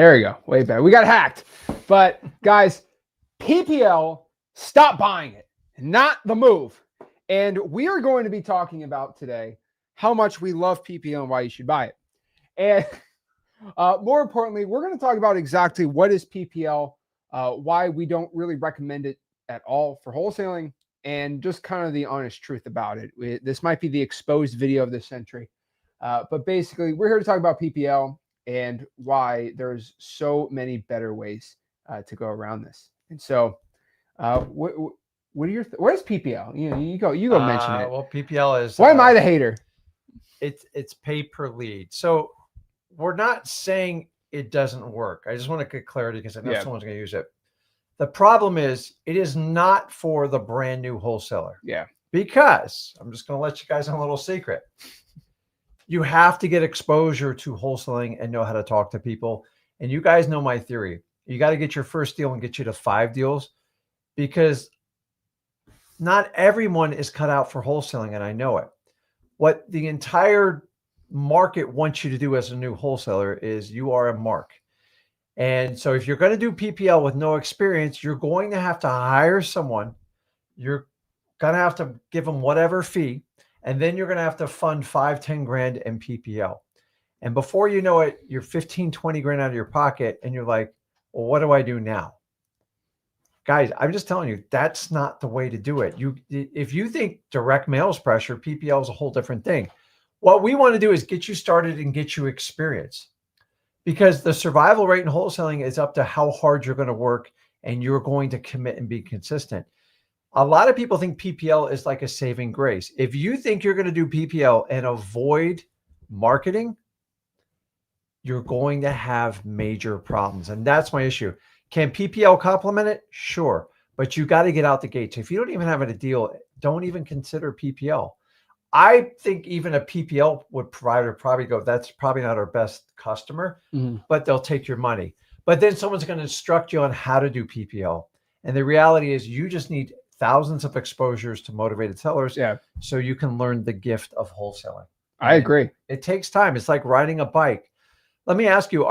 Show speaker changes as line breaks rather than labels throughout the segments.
There we go. Way better. We got hacked. But guys, PPL, stop buying it. Not the move. And we are going to be talking about today how much we love PPL and why you should buy it. And more importantly, we're going to talk about exactly what is PPL, why we don't really recommend it at all for wholesaling, and just kind of the honest truth about it. This might be the exposed video of the century. But basically, we're here to talk about PPL and why there's so many better ways to go around this. And so, what are your what is PPL? You go mention it.
Well, PPL is
why am I the hater?
It's pay per lead. So we're not saying it doesn't work. I just want to get clarity because I know someone's going to use it. The problem is it is not for the brand new wholesaler.
Yeah.
Because I'm just going to let you guys in a little secret. You have to get exposure to wholesaling and know how to talk to people. And you guys know my theory. You got to get your first deal and get you to 5 deals, because not everyone is cut out for wholesaling, and I know it. What the entire market wants you to do as a new wholesaler is you are a mark. And so if you're going to do PPL with no experience, you're going to have to hire someone. You're going to have to give them whatever fee. And then you're going to have to fund 5-10 grand in PPL. And before you know it, you're 15, 20 grand out of your pocket. And you're like, well, what do I do now? Guys, I'm just telling you, that's not the way to do it. If you think direct mail is pressure, PPL is a whole different thing. What we want to do is get you started and get you experience, because the survival rate in wholesaling is up to how hard you're going to work and you're going to commit and be consistent. A lot of people think PPL is like a saving grace. If you think you're going to do PPL and avoid marketing, you're going to have major problems. And that's my issue. Can PPL complement it? Sure. But you got to get out the gates. If you don't even have a deal, don't even consider PPL. I think even a PPL provider probably go, that's probably not our best customer, but they'll take your money. But then someone's going to instruct you on how to do PPL. And the reality is you just need thousands of exposures to motivated sellers so you can learn the gift of wholesaling.
I agree.
It takes time. It's like riding a bike. Let me ask you,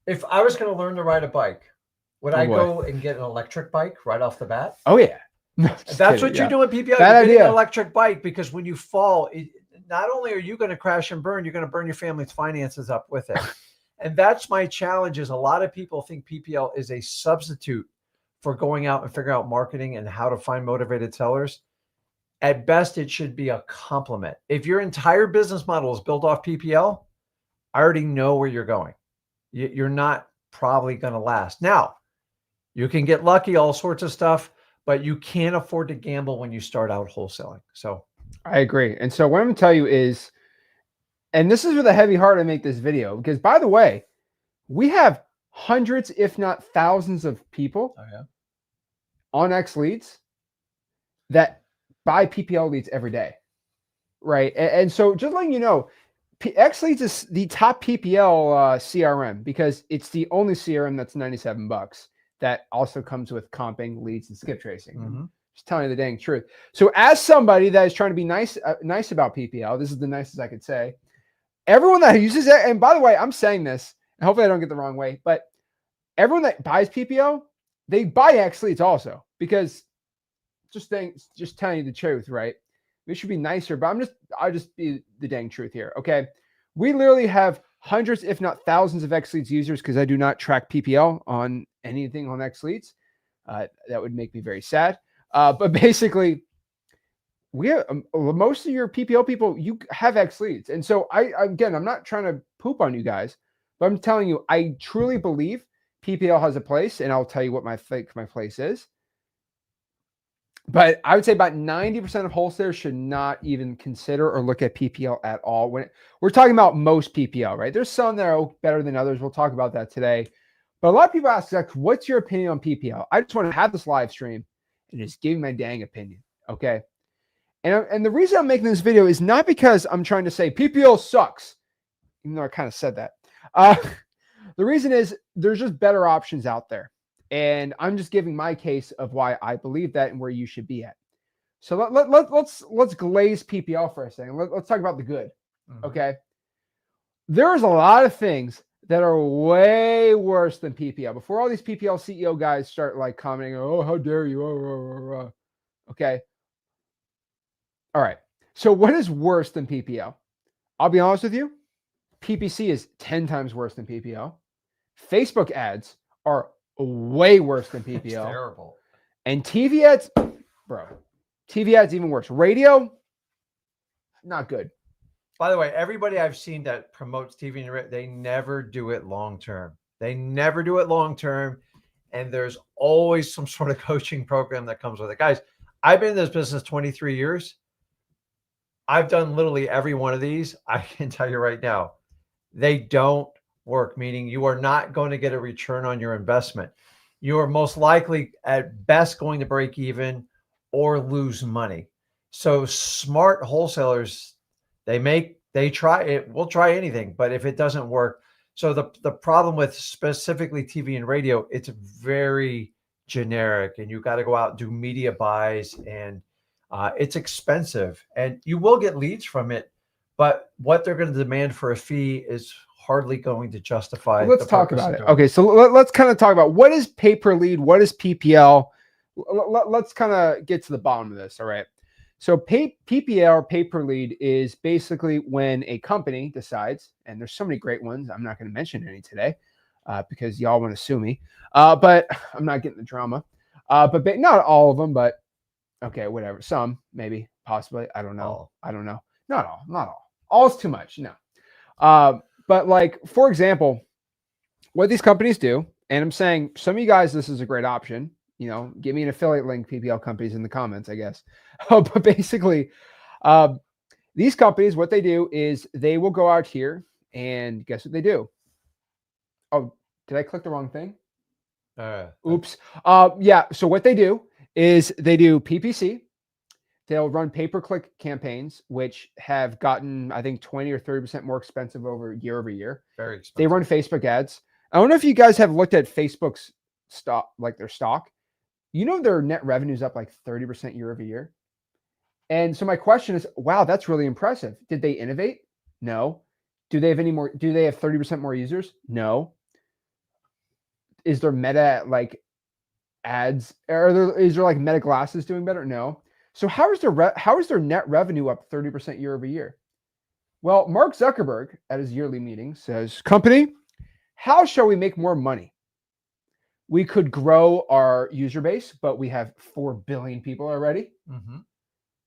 if I was going to learn to ride a bike, would I go and get an electric bike right off the bat?
Oh, yeah.
That's what you're doing, PPL.
Bad
you're
idea.
An electric bike, because when you fall, not only are you going to crash and burn, you're going to burn your family's finances up with it. And that's my challenge. Is a lot of people think PPL is a substitute for going out and figuring out marketing and how to find motivated sellers. At best, it should be a complement. If your entire business model is built off PPL, I already know where you're going. You're not probably going to last. Now, you can get lucky, all sorts of stuff, but you can't afford to gamble when you start out wholesaling. So
I agree. And so what I'm going to tell you is, and this is with a heavy heart I make this video, because by the way, we have hundreds, if not thousands of people on X Leads that buy PPL leads every day. Right. And so just letting you know, X Leads is the top PPL CRM, because it's the only CRM that's $97 that also comes with comping, leads, and skip tracing. Just telling you the dang truth. So as somebody that is trying to be nice about PPL, this is the nicest I could say. Everyone that uses it, and by the way, I'm saying this, and hopefully I don't get the wrong way, but everyone that buys PPL, they buy X Leads also, because just telling you the truth, right? We should be nicer, but I'll just be the dang truth here. Okay. We literally have hundreds, if not thousands of X Leads users, because I do not track PPL on anything on X Leads. That would make me very sad. But basically, we have most of your PPL people, you have X Leads. And so I'm not trying to poop on you guys, but I'm telling you, I truly believe PPL has a place, and I'll tell you what my place is. But I would say about 90% of wholesalers should not even consider or look at PPL at all. When we're talking about most PPL, right? There's some that are better than others. We'll talk about that today. But a lot of people ask, Zach, what's your opinion on PPL? I just want to have this live stream and just give you my dang opinion, okay? And the reason I'm making this video is not because I'm trying to say PPL sucks, even though I kind of said that. The reason is there's just better options out there. And I'm just giving my case of why I believe that and where you should be at. So let's glaze PPL for a second. Let's talk about the good. Okay. There's a lot of things that are way worse than PPL. Before all these PPL CEO guys start like commenting, oh, how dare you? Okay. All right. So what is worse than PPL? I'll be honest with you. PPC is 10 times worse than PPL. Facebook ads are way worse than PPL.
It's terrible.
And TV ads, bro, TV ads even worse. Radio, not good.
By the way, everybody I've seen that promotes TV and radio, they never do it long term. They never do it long term. And there's always some sort of coaching program that comes with it. Guys, I've been in this business 23 years. I've done literally every one of these. I can tell you right now, they don't work, meaning you are not going to get a return on your investment. You are most likely at best going to break even or lose money. So smart wholesalers, they try it. We'll try anything, but if it doesn't work, so the problem with specifically TV and radio, it's very generic, and you got to go out and do media buys, and it's expensive, and you will get leads from it, but what they're going to demand for a fee is hardly going to justify.
Let's talk about it. Okay, so let's kind of talk about what is pay per lead, what is PPL. Let's kind of get to the bottom of this. All right. So PPL or pay per lead is basically when a company decides, and there's so many great ones. I'm not going to mention any today because y'all want to sue me, but I'm not getting the drama. But not all of them, but okay, whatever. Some, maybe, possibly. I don't know. I don't know. Not all. All's too much. No. But like, for example, what these companies do, and I'm saying some of you guys, this is a great option. You know, give me an affiliate link, PPL companies in the comments, I guess. But basically, these companies, what they do is they will go out here and guess what they do? Oh, did I click the wrong thing? Oops. Yeah. So what they do is they do PPC. They'll run pay-per-click campaigns, which have gotten, I think, 20 or 30% more expensive over year.
Very expensive.
They run Facebook ads. I don't know if you guys have looked at Facebook's stock, like their stock. You know, their net revenue is up like 30% year. And so my question is, wow, that's really impressive. Did they innovate? No. Do they have any more? Do they have 30% more users? No. Is there meta like ads? Is there like meta glasses doing better? No. So how is their net revenue up 30% year? Well, Mark Zuckerberg at his yearly meeting says, company, how shall we make more money? We could grow our user base, but we have 4 billion people already.
Mm-hmm.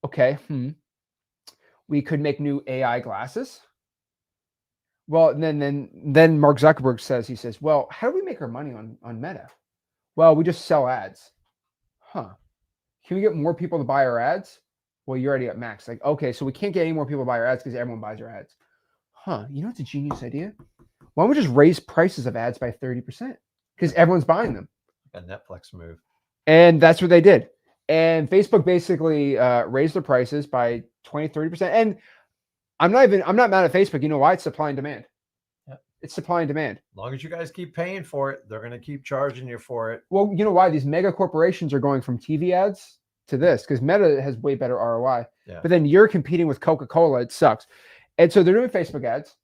Okay. We could make new AI glasses. Well, then Mark Zuckerberg says, well, how do we make our money on Meta? Well, we just sell ads. Huh. Can we get more people to buy our ads? Well, you're already at max. Like, okay, so we can't get any more people to buy our ads because everyone buys our ads. Huh. You know, it's a genius idea. Why don't we just raise prices of ads by 30%? Because everyone's buying them.
A Netflix move.
And that's what they did. And Facebook basically raised their prices by 20, 30%. And I'm not mad at Facebook. You know why? It's supply and demand.
Yep.
It's supply and demand.
As long as you guys keep paying for it, they're going to keep charging you for it.
Well, you know why? These mega corporations are going from TV ads to this because Meta has way better ROI.
Yeah.
But then you're competing with Coca-Cola. It sucks. And so they're doing Facebook ads.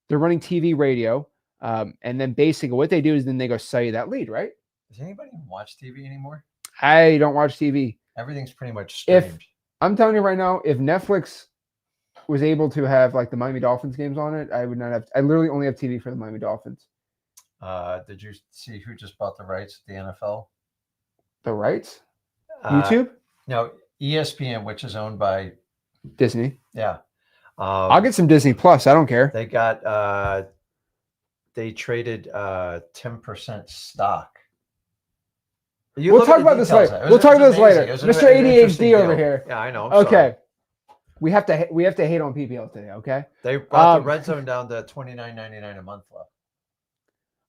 They're running TV, radio. And then basically what they do is then they go sell you that lead, right?
Does anybody even watch TV anymore?
I don't watch TV.
Everything's pretty much streamed.
If I'm telling you right now, if Netflix was able to have like the Miami Dolphins games on it, I would not have. I literally only have TV for the Miami Dolphins.
Did you see who just bought the rights to the NFL?
The rights? YouTube?
No, ESPN, which is owned by
Disney.
Yeah.
I'll get some Disney Plus. I don't care.
They got they traded 10% stock.
We'll talk about this later. We'll talk about this later. Mr. ADHD over here.
Yeah, I know.
Okay. We have to hate on PPL today, okay?
They brought the red zone down to $29.99 a month though.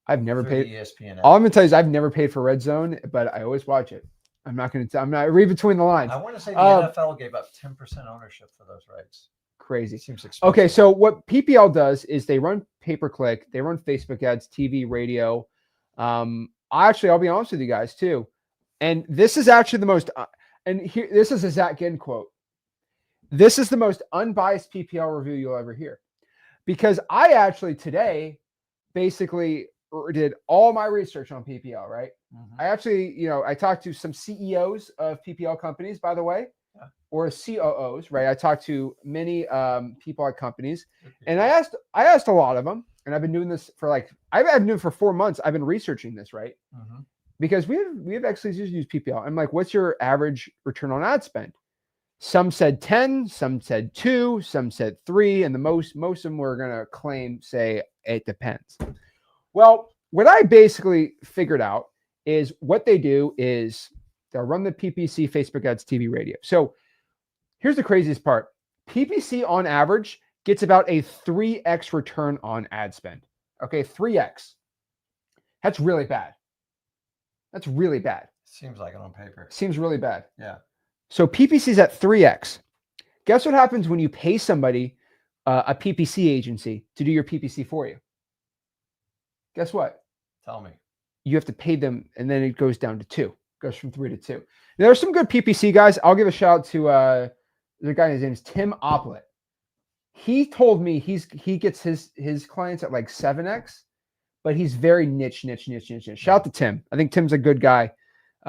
I've never paid
ESPN.
All I'm gonna tell you is I've never paid for Red Zone, but I always watch it. I'm not read between the lines.
I want to say the NFL gave up 10% ownership for those rights.
Crazy.
Seems expensive.
Okay, so what PPL does is they run pay-per-click, they run Facebook ads, TV, radio. I'll be honest with you guys too. And this is actually the most, this is a Zach Ginn quote. This is the most unbiased PPL review you'll ever hear. Because I actually today basically did all my research on PPL, right?
Mhm.
I actually, I talked to some CEOs of PPL companies, by the way,
Yeah.
or COOs, right? I talked to many people at companies,
Good
and
people.
I asked a lot of them, and I've been doing this for I've been doing it for 4 months. I've been researching this, right?
Mhm.
Because we have actually used PPL. I'm like, what's your average return on ad spend? Some said 10, some said 2, some said 3, and the most of them were going to claim, say, it depends. Well, what I basically figured out is what they do is they'll run the PPC, Facebook ads, TV, radio. So here's the craziest part. PPC on average gets about a 3x return on ad spend. Okay, 3x. That's really bad. That's really bad.
Seems like it on paper.
Seems really bad.
Yeah.
So PPC is at 3x. Guess what happens when you pay somebody, a PPC agency, to do your PPC for you? Guess what?
Tell me.
You have to pay them, and then it goes down to 2. It goes from 3 to 2. There are some good PPC guys. I'll give a shout out to the guy. His name is Tim Oplet. He told me he gets his clients at like 7x, but he's very niche. Shout out to Tim. I think Tim's a good guy.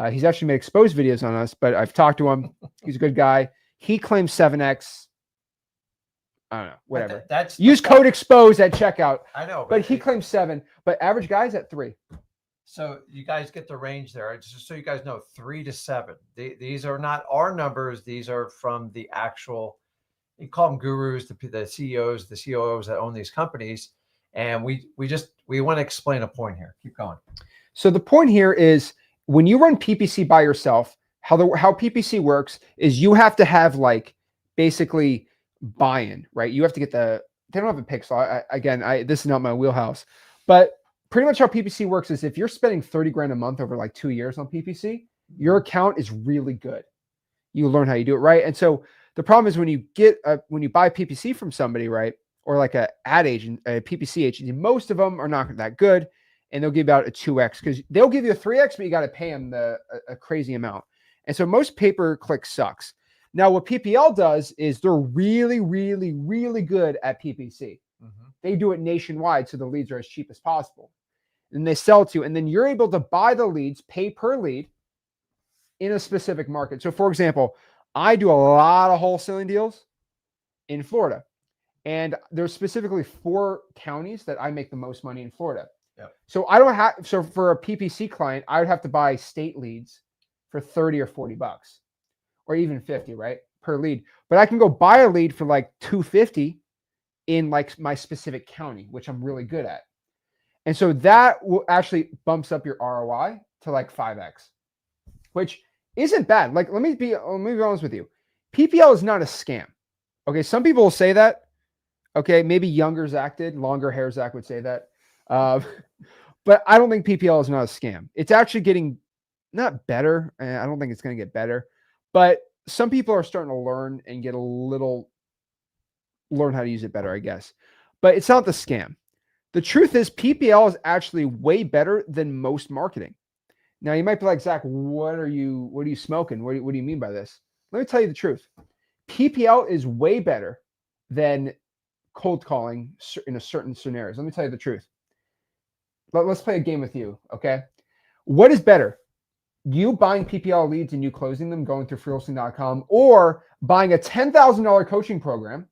He's actually made exposed videos on us, but I've talked to him. He's a good guy. He claims 7x. I don't know, whatever.
That's
use code exposed at checkout.
I know,
but he claims 7. But average guy's at 3.
So you guys get the range there. Just so you guys know, 3 to 7. These are not our numbers. These are from the actual. You call them gurus, the CEOs, the COOs that own these companies. And we want to explain a point here. Keep going.
So the point here is when you run PPC by yourself, how PPC works is you have to have basically buy-in, right? You have to get they don't have a pixel. This is not my wheelhouse, but pretty much how PPC works is if you're spending 30 grand a month over 2 years on PPC, your account is really good. You learn how you do it right. And so the problem is when you buy PPC from somebody, right? Or like a ad agent, a PPC agency, most of them are not that good. And they'll give you about a 2x because they'll give you a 3x, but you got to pay them a crazy amount. And so most pay-per-click sucks. Now, what PPL does is they're really, really, really good at PPC. Mm-hmm. They do it nationwide, so the leads are as cheap as possible. And they sell to you, and then you're able to buy the leads, pay per lead in a specific market. So, for example, I do a lot of wholesaling deals in Florida, and there's specifically 4 counties that I make the most money in Florida. Yep. So I don't have. So for a PPC client, I would have to buy state leads for $30 or $40, or even $50, right, per lead. But I can go buy a lead for $250 in my specific county, which I'm really good at. And so that will actually bumps up your ROI to 5x, which isn't bad. Let me be honest with you. PPL is not a scam. Okay, some people will say that. Okay, maybe younger Zach did, longer hair Zach would say that. But I don't think PPL is not a scam. It's actually getting not better. I don't think it's going to get better, but some people are starting to learn and learn how to use it better, I guess. But it's not the scam. The truth is PPL is actually way better than most marketing. Now you might be like, Zach, what are you smoking? What do you mean by this? Let me tell you the truth. PPL is way better than cold calling in a certain scenarios. Let me tell you the truth. Let's play a game with you, okay? What is better? You buying PPL leads and you closing them, going through wholesaling.com, or buying a $10,000 coaching program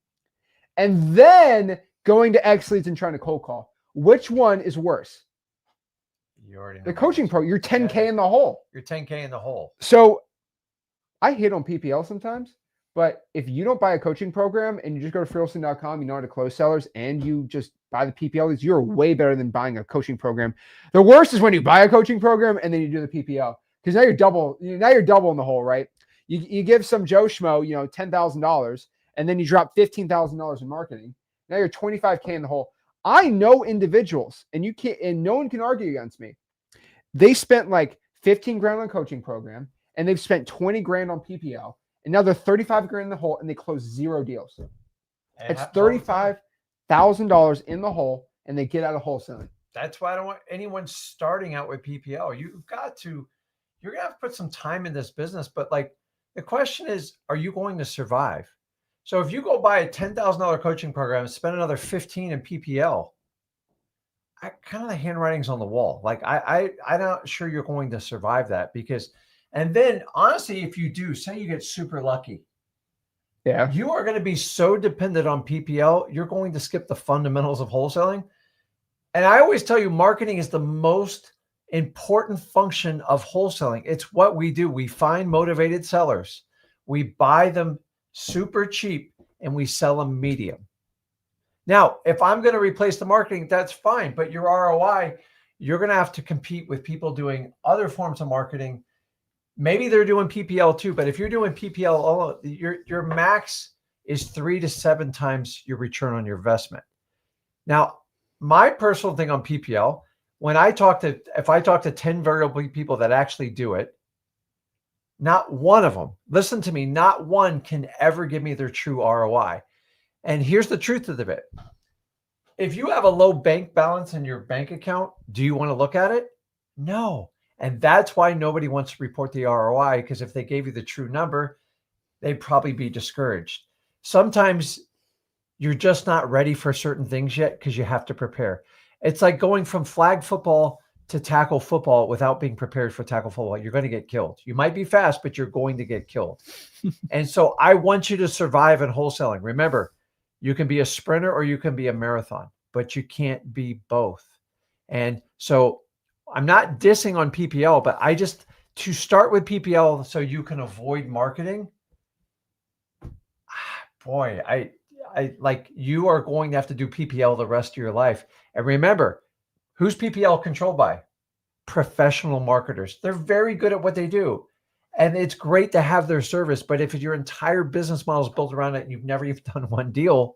and then going to X Leads and trying to cold call? Which one is worse?
You already know
the coaching pro. You're 10K in the hole.
You're 10K in the hole.
So I hit on PPL sometimes, but if you don't buy a coaching program and you just go to wholesaling.com, you know how to close sellers, and you just buy the PPL leads, you're way better than buying a coaching program. The worst is when you buy a coaching program and then you do the PPL, because now you're double in the hole, right? You give some Joe Schmo, $10,000, and then you drop $15,000 in marketing. Now you're 25K in the hole. I know individuals, and no one can argue against me. They spent 15 grand on a coaching program, and they've spent 20 grand on PPL, and now they're 35 grand in the hole, and they close 0 deals. It's $35,000 in the hole, and they get out of wholesaling.
That's why I don't want anyone starting out with PPL. You're going to have to put some time in this business, but the question is, are you going to survive? So if you go buy a $10,000 coaching program and spend another 15 in PPL, kind of the handwriting's on the wall. Like I'm not sure you're going to survive that because, and then honestly, if you do, say you get super lucky,
Yeah.
you are going to be so dependent on PPL, you're going to skip the fundamentals of wholesaling. And I always tell you, marketing is the most important function of wholesaling. It's what we do. We find motivated sellers, we buy them super cheap, and we sell them medium. Now, if I'm going to replace the marketing, that's fine. But your ROI, you're going to have to compete with people doing other forms of marketing. Maybe they're doing PPL too, but if you're doing PPL, your max is 3 to 7 times your return on your investment. Now, my personal thing on PPL, if I talk to 10 variable people that actually do it, not one of them, listen to me, not one can ever give me their true ROI. And here's the truth of it. If you have a low bank balance in your bank account, do you want to look at it? No. And that's why nobody wants to report the ROI, because if they gave you the true number, they'd probably be discouraged. Sometimes you're just not ready for certain things yet because you have to prepare. It's like going from flag football to tackle football without being prepared for tackle football. You're going to get killed. You might be fast, but you're going to get killed. And so I want you to survive in wholesaling. Remember, you can be a sprinter or you can be a marathon, but you can't be both. And so I'm not dissing on PPL, but to start with PPL so you can avoid marketing, boy, I like you are going to have to do PPL the rest of your life. And remember, who's PPL controlled by? Professional marketers. They're very good at what they do. And it's great to have their service. But if your entire business model is built around it and you've never even done one deal,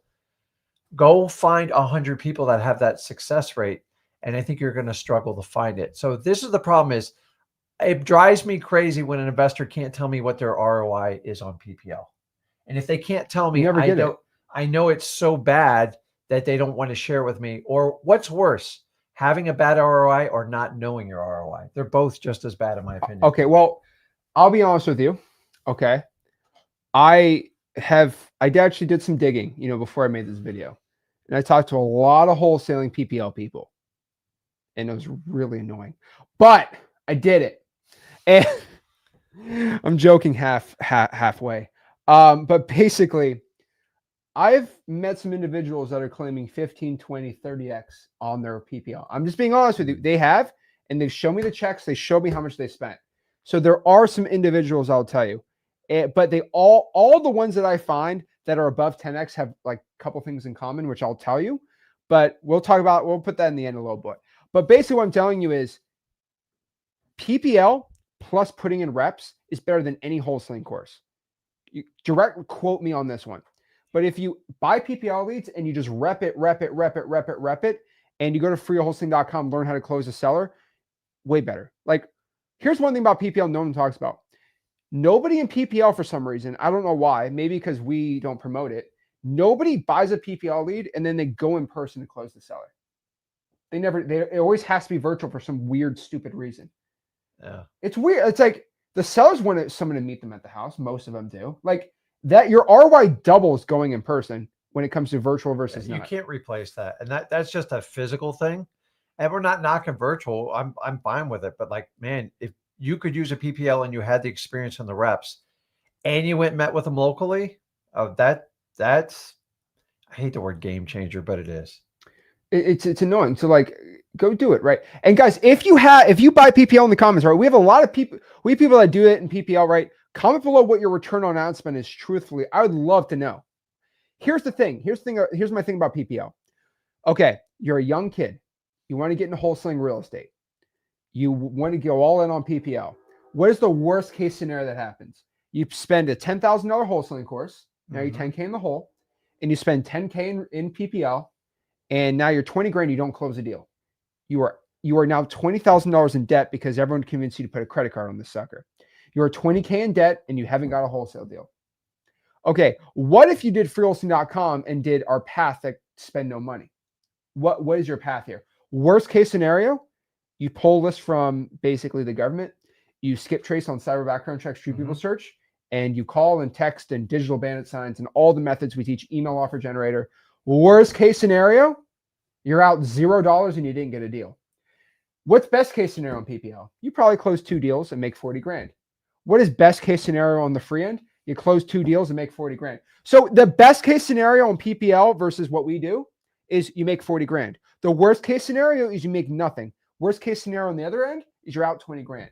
go find 100 people that have that success rate. And I think you're going to struggle to find it. So this is the problem is it drives me crazy when an investor can't tell me what their ROI is on PPL. And if they can't tell me, I know it's so bad that they don't want to share with me. Or what's worse, having a bad ROI or not knowing your ROI. They're both just as bad in my opinion.
Okay, well, I'll be honest with you. Okay. I actually did some digging, before I made this video. And I talked to a lot of wholesaling PPL people. And it was really annoying. But I did it. And I'm joking halfway. But basically, I've met some individuals that are claiming 15, 20, 30x on their PPL. I'm just being honest with you. They have, and they've shown me the checks. They show me how much they spent. So there are some individuals, I'll tell you. But they all the ones that I find that are above 10x have like a couple things in common, which I'll tell you. But we'll put that in the end a little bit. But basically what I'm telling you is PPL plus putting in reps is better than any wholesaling course. You direct quote me on this one. But if you buy PPL leads and you just rep it, and you go to freewholesaling.com, learn how to close a seller, way better. Like, here's one thing about PPL no one talks about. Nobody in PPL, for some reason, I don't know why, maybe because we don't promote it, nobody buys a PPL lead and then they go in person to close the seller. It always has to be virtual for some weird, stupid reason.
Yeah.
It's weird. It's like the sellers want someone to meet them at the house. Most of them do. Like that, your ROI doubles going in person when it comes to virtual versus
you
not.
can't replace that. And that's just a physical thing. And we're not knocking virtual. I'm fine with it. But like, man, if you could use a PPL and you had the experience and the reps and you went and met with them locally, that's, I hate the word game changer, but it is.
It's annoying. So like, go do it, right? And guys, if you buy PPL in the comments, right? We have a lot of people. We have people that do it in PPL, right? Comment below what your return on ad spend is. Truthfully, I would love to know. Here's my thing about PPL. Okay, you're a young kid. You want to get into wholesaling real estate. You want to go all in on PPL. What is the worst case scenario that happens? You spend a $10,000 wholesaling course. Now you're 10K in the hole, and you spend 10K in PPL, and now you're 20 grand. You don't close a deal. You are now $20,000 in debt because everyone convinced you to put a credit card on this sucker. You're 20K in debt and you haven't got a wholesale deal. Okay, what if you did freewholesaling.com and did our path that spend no money? What is your path here? Worst case scenario, you pull this from basically the government, you skip trace on cyber background checks, true people search, and you call and text and digital bandit signs and all the methods we teach, email offer generator. Worst case scenario, You're out $0 and you didn't get a deal. What's best case scenario on PPL? You probably close 2 deals and make 40 grand. What is best case scenario on the free end? You close 2 deals and make 40 grand. So the best case scenario on PPL versus what we do is you make 40 grand. The worst case scenario is you make nothing. Worst case scenario on the other end is you're out 20 grand.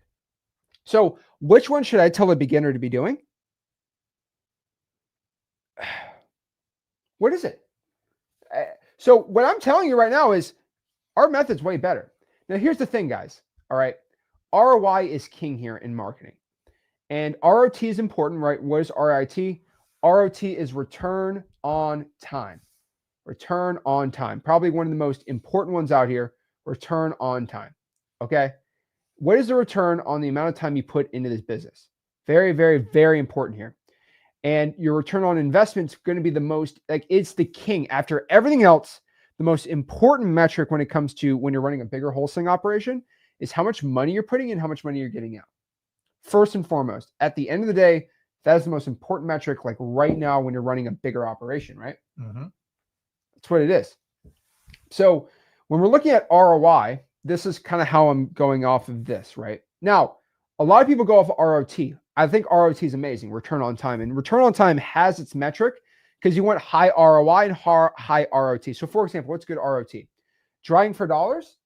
So which one should I tell a beginner to be doing? What is it? So what I'm telling you right now is our method's way better. Now, here's the thing, guys. All right. ROI is king here in marketing. And ROT is important, right? What is ROT? ROT is return on time. Return on time. Probably one of the most important ones out here. Return on time. Okay. What is the return on the amount of time you put into this business? Very, very, very important here. And your return on investment is going to be the most, like, it's the king. After everything else, the most important metric when it comes to when you're running a bigger wholesaling operation is how much money you're putting in, how much money you're getting out. First and foremost, at the end of the day, that is the most important metric, like right now when you're running a bigger operation, right? Mm-hmm. That's what it is. So when we're looking at ROI, this is kind of how I'm going off of this, right? Now, a lot of people go off of ROT. I think ROT is amazing, return on time. And return on time has its metric because you want high ROI and high ROT. So for example, what's good ROT? Driving for dollars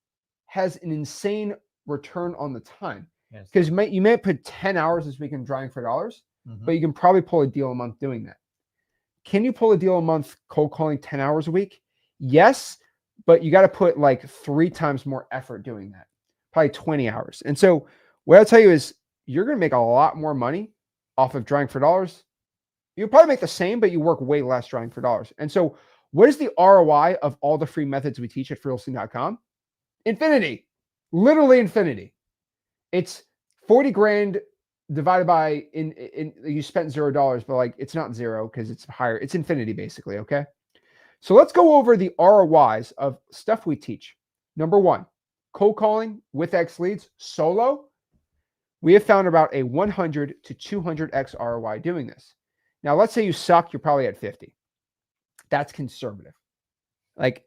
has an insane return on the time. Because you may put 10 hours this week in driving for dollars, but you can probably pull a deal a month doing that. Can you pull a deal a month cold calling 10 hours a week? Yes, but you got to put like 3 times more effort doing that, probably 20 hours. And so what I'll tell you is you're going to make a lot more money off of driving for dollars. You'll probably make the same, but you work way less driving for dollars. And so what is the ROI of all the free methods we teach at freewholesaling.com? Infinity, literally infinity. It's 40 grand divided by in you spent $0, but like it's not 0 because it's higher. It's infinity basically. Okay. So let's go over the ROIs of stuff we teach. Number 1, cold calling with X leads solo. We have found about a 100 to 200x ROI doing this. Now, let's say you suck, you're probably at 50. That's conservative. Like,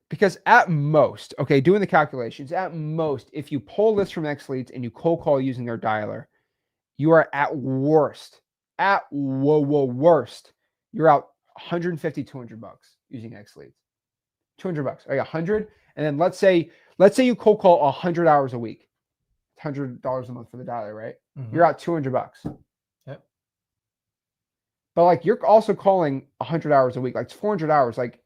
because at most, okay, doing the calculations, at most, if you pull this from X leads and you cold call using their dialer, you are at worst, worst, you're out 150, 200 bucks using X leads. 200 bucks, okay, 100. And then let's say you cold call 100 hours a week, $100 a month for the dialer, right? Mm-hmm. You're out 200 bucks. Yep. But like, you're also calling 100 hours a week, like it's 400 hours, like,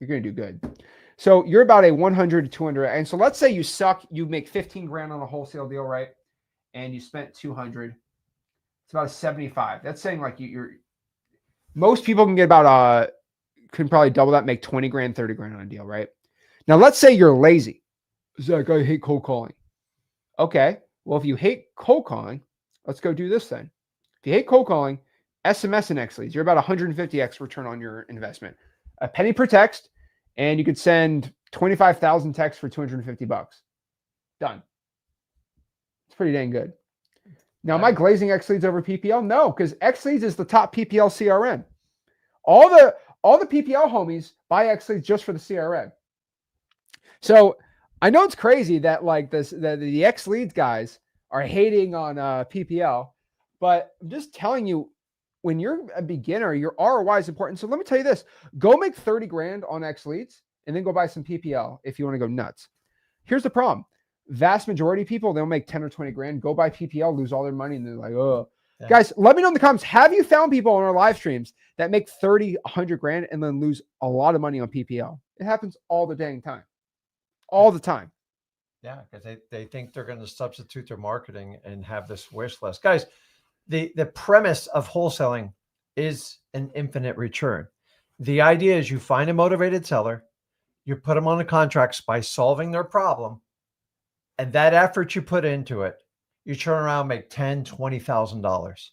you're going to do good. So you're about a 100 to 200. And so let's say you suck, you make 15 grand on a wholesale deal, right? And you spent 200. It's about a 75. That's saying like most people can get about, can probably double that, make 20 grand, 30 grand on a deal, right? Now, let's say you're lazy. Zach, I hate cold calling. Okay. Well, if you hate cold calling, let's go do this then. If you hate cold calling, SMS and X leads, you're about 150x return on your investment. A penny per text, and you could send 25,000 texts for 250 bucks. Done. It's pretty dang good. Now, am I glazing X leads over PPL? No, because X leads is the top PPL CRM. All the PPL homies buy X leads just for the CRM. So I know it's crazy that like the X leads guys are hating on PPL, but I'm just telling you, when you're a beginner, your ROI is important. So let me tell you this, go make 30 grand on X leads and then go buy some PPL if you want to go nuts. Here's the problem. Vast majority of people, they'll make 10 or 20 grand, go buy PPL, lose all their money. And they're like, oh, yeah. Guys, let me know in the comments. Have you found people on our live streams that make 30, 100 grand and then lose a lot of money on PPL? It happens all the dang time. All the time.
Yeah, because they think they're going to substitute their marketing and have this wish list. Guys, the premise of wholesaling is an infinite return. The idea is you find a motivated seller, you put them on the contracts by solving their problem, and that effort you put into it, you turn around, make $10,000, $20,000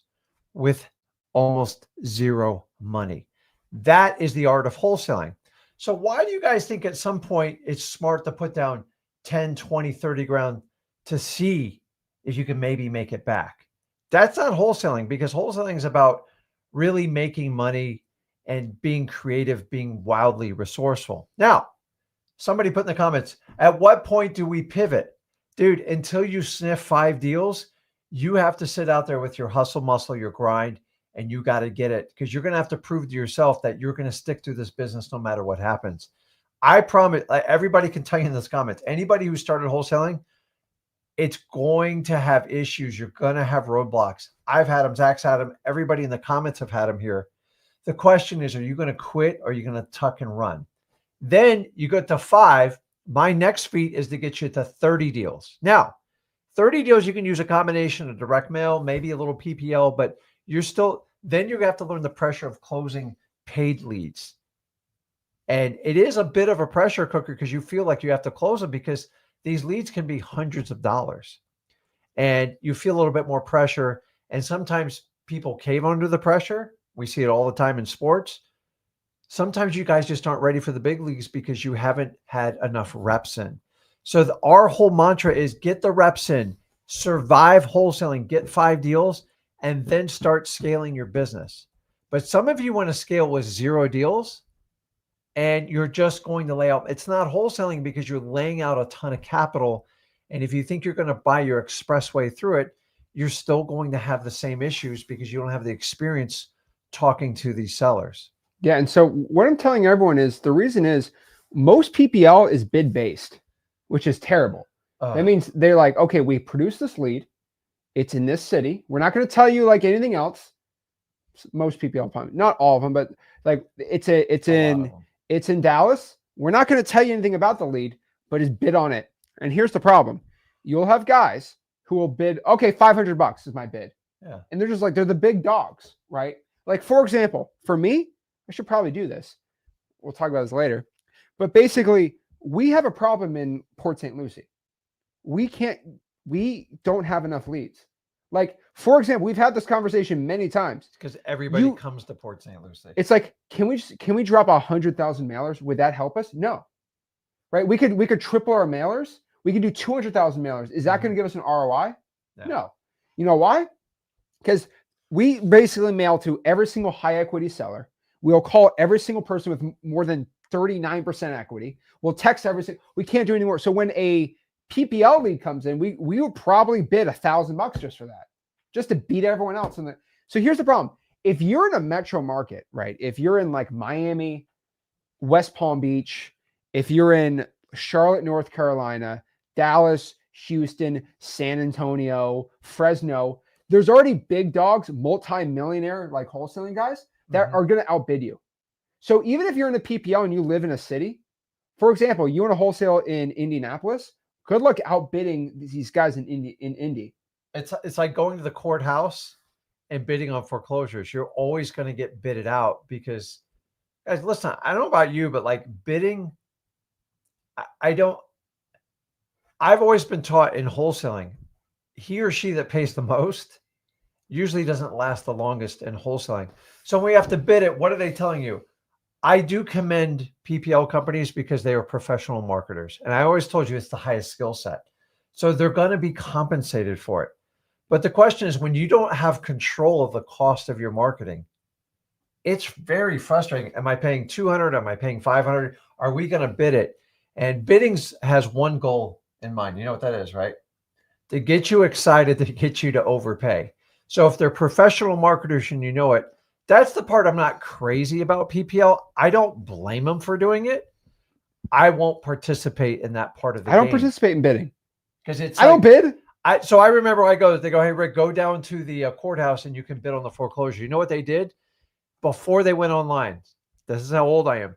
with almost zero money. That is the art of wholesaling. So why do you guys think at some point it's smart to put down 10, 20, 30 grand to see if you can maybe make it back? That's not wholesaling, because wholesaling is about really making money and being creative, being wildly resourceful. Now, somebody put in the comments, at what point do we pivot? Dude, until you sniff 5 deals, you have to sit out there with your hustle muscle, your grind, and you got to get it, because you're going to have to prove to yourself that you're going to stick through this business no matter what happens. I promise, everybody can tell you in this comments, anybody who started wholesaling, it's going to have issues. You're going to have roadblocks. I've had them. Zach's had them. Everybody in the comments have had them here. The question is, are you going to quit or are you going to tuck and run? Then you go to 5. My next feat is to get you to 30 deals. Now, 30 deals, you can use a combination of direct mail, maybe a little PPL, but then you have to learn the pressure of closing paid leads. And it is a bit of a pressure cooker because you feel like you have to close them, because these leads can be hundreds of dollars and you feel a little bit more pressure. And sometimes people cave under the pressure. We see it all the time in sports. Sometimes you guys just aren't ready for the big leagues because you haven't had enough reps in. So our whole mantra is get the reps in, survive wholesaling, get 5 deals, and then start scaling your business. But some of you want to scale with 0 deals and you're just going to lay out. It's not wholesaling because you're laying out a ton of capital. And if you think you're going to buy your expressway through it, you're still going to have the same issues because you don't have the experience talking to these sellers.
Yeah. And so what I'm telling everyone is the reason is most PPL is bid based, which is terrible. That means they're like, okay, we produced this lead. It's in this city. We're not going to tell you like anything else. Most PPL, not all of them, but like it's in Dallas. We're not going to tell you anything about the lead, but it's bid on it. And here's the problem. You'll have guys who will bid, okay, $500 is my bid.
Yeah.
And they're just like, they're the big dogs, right? Like, for example, for me, I should probably do this. We'll talk about this later. But basically, we have a problem in Port St. Lucie. We don't have enough leads. Like, for example, we've had this conversation many times.
Because everybody comes to Port St. Lucie.
It's like, can we drop 100,000 mailers? Would that help us? No. Right? We could triple our mailers. We could do 200,000 mailers. Is that going to give us an ROI? No. You know why? Because we basically mail to every single high equity seller. We'll call every single person with more than 39% equity. We'll text every single. We can't do anymore. So when a PPL lead comes in, we will probably bid $1,000 just for that, just to beat everyone else. So here's the problem. If you're in a metro market, right? If you're in like Miami, West Palm Beach, if you're in Charlotte, North Carolina, Dallas, Houston, San Antonio, Fresno, there's already big dogs, multi-millionaire like wholesaling guys that are going to outbid you. So even if you're in a PPL and you live in a city, for example, you want to wholesale in Indianapolis, good luck outbidding these guys in Indy.
It's like going to the courthouse and bidding on foreclosures. You're always going to get bidded out because, guys, listen, I don't know about you, but like bidding, I've always been taught in wholesaling, he or she that pays the most usually doesn't last the longest in wholesaling. So when we have to bid it, what are they telling you? I do commend PPL companies because they are professional marketers. And I always told you it's the highest skill set. So they're going to be compensated for it. But the question is, when you don't have control of the cost of your marketing, it's very frustrating. Am I paying 200? Am I paying 500? Are we going to bid it? And bidding has one goal in mind. You know what that is, right? To get you excited, to get you to overpay. So if they're professional marketers and you know it, that's the part I'm not crazy about PPL. I don't blame them for doing it. I won't participate in that part of the game.
I don't participate in bidding.
Because
I don't bid.
So I remember they go, hey, Rick, go down to the courthouse and you can bid on the foreclosure. You know what they did? Before they went online, this is how old I am.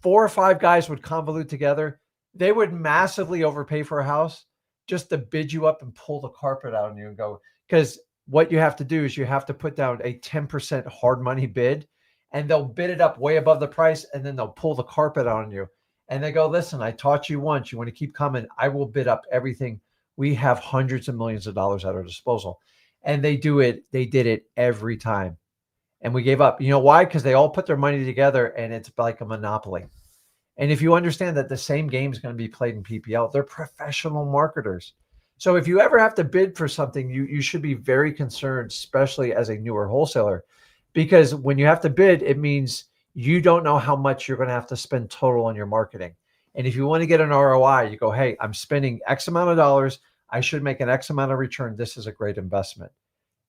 4 or 5 guys would convolute together. They would massively overpay for a house just to bid you up and pull the carpet out on you and go, because what you have to do is you have to put down a 10% hard money bid and they'll bid it up way above the price and then they'll pull the carpet out on you. And they go, listen, I taught you once. You want to keep coming? I will bid up everything. We have hundreds of millions of dollars at our disposal. And they do it. They did it every time. And we gave up. You know why? Because they all put their money together and it's like a monopoly. And if you understand that the same game is going to be played in PPL, they're professional marketers. So if you ever have to bid for something, you should be very concerned, especially as a newer wholesaler, Because when you have to bid, it means you don't know how much you're going to have to spend total on your marketing. And if you want to get an ROI, you go, hey, I'm spending X amount of dollars. I should make an X amount of return. This is a great investment.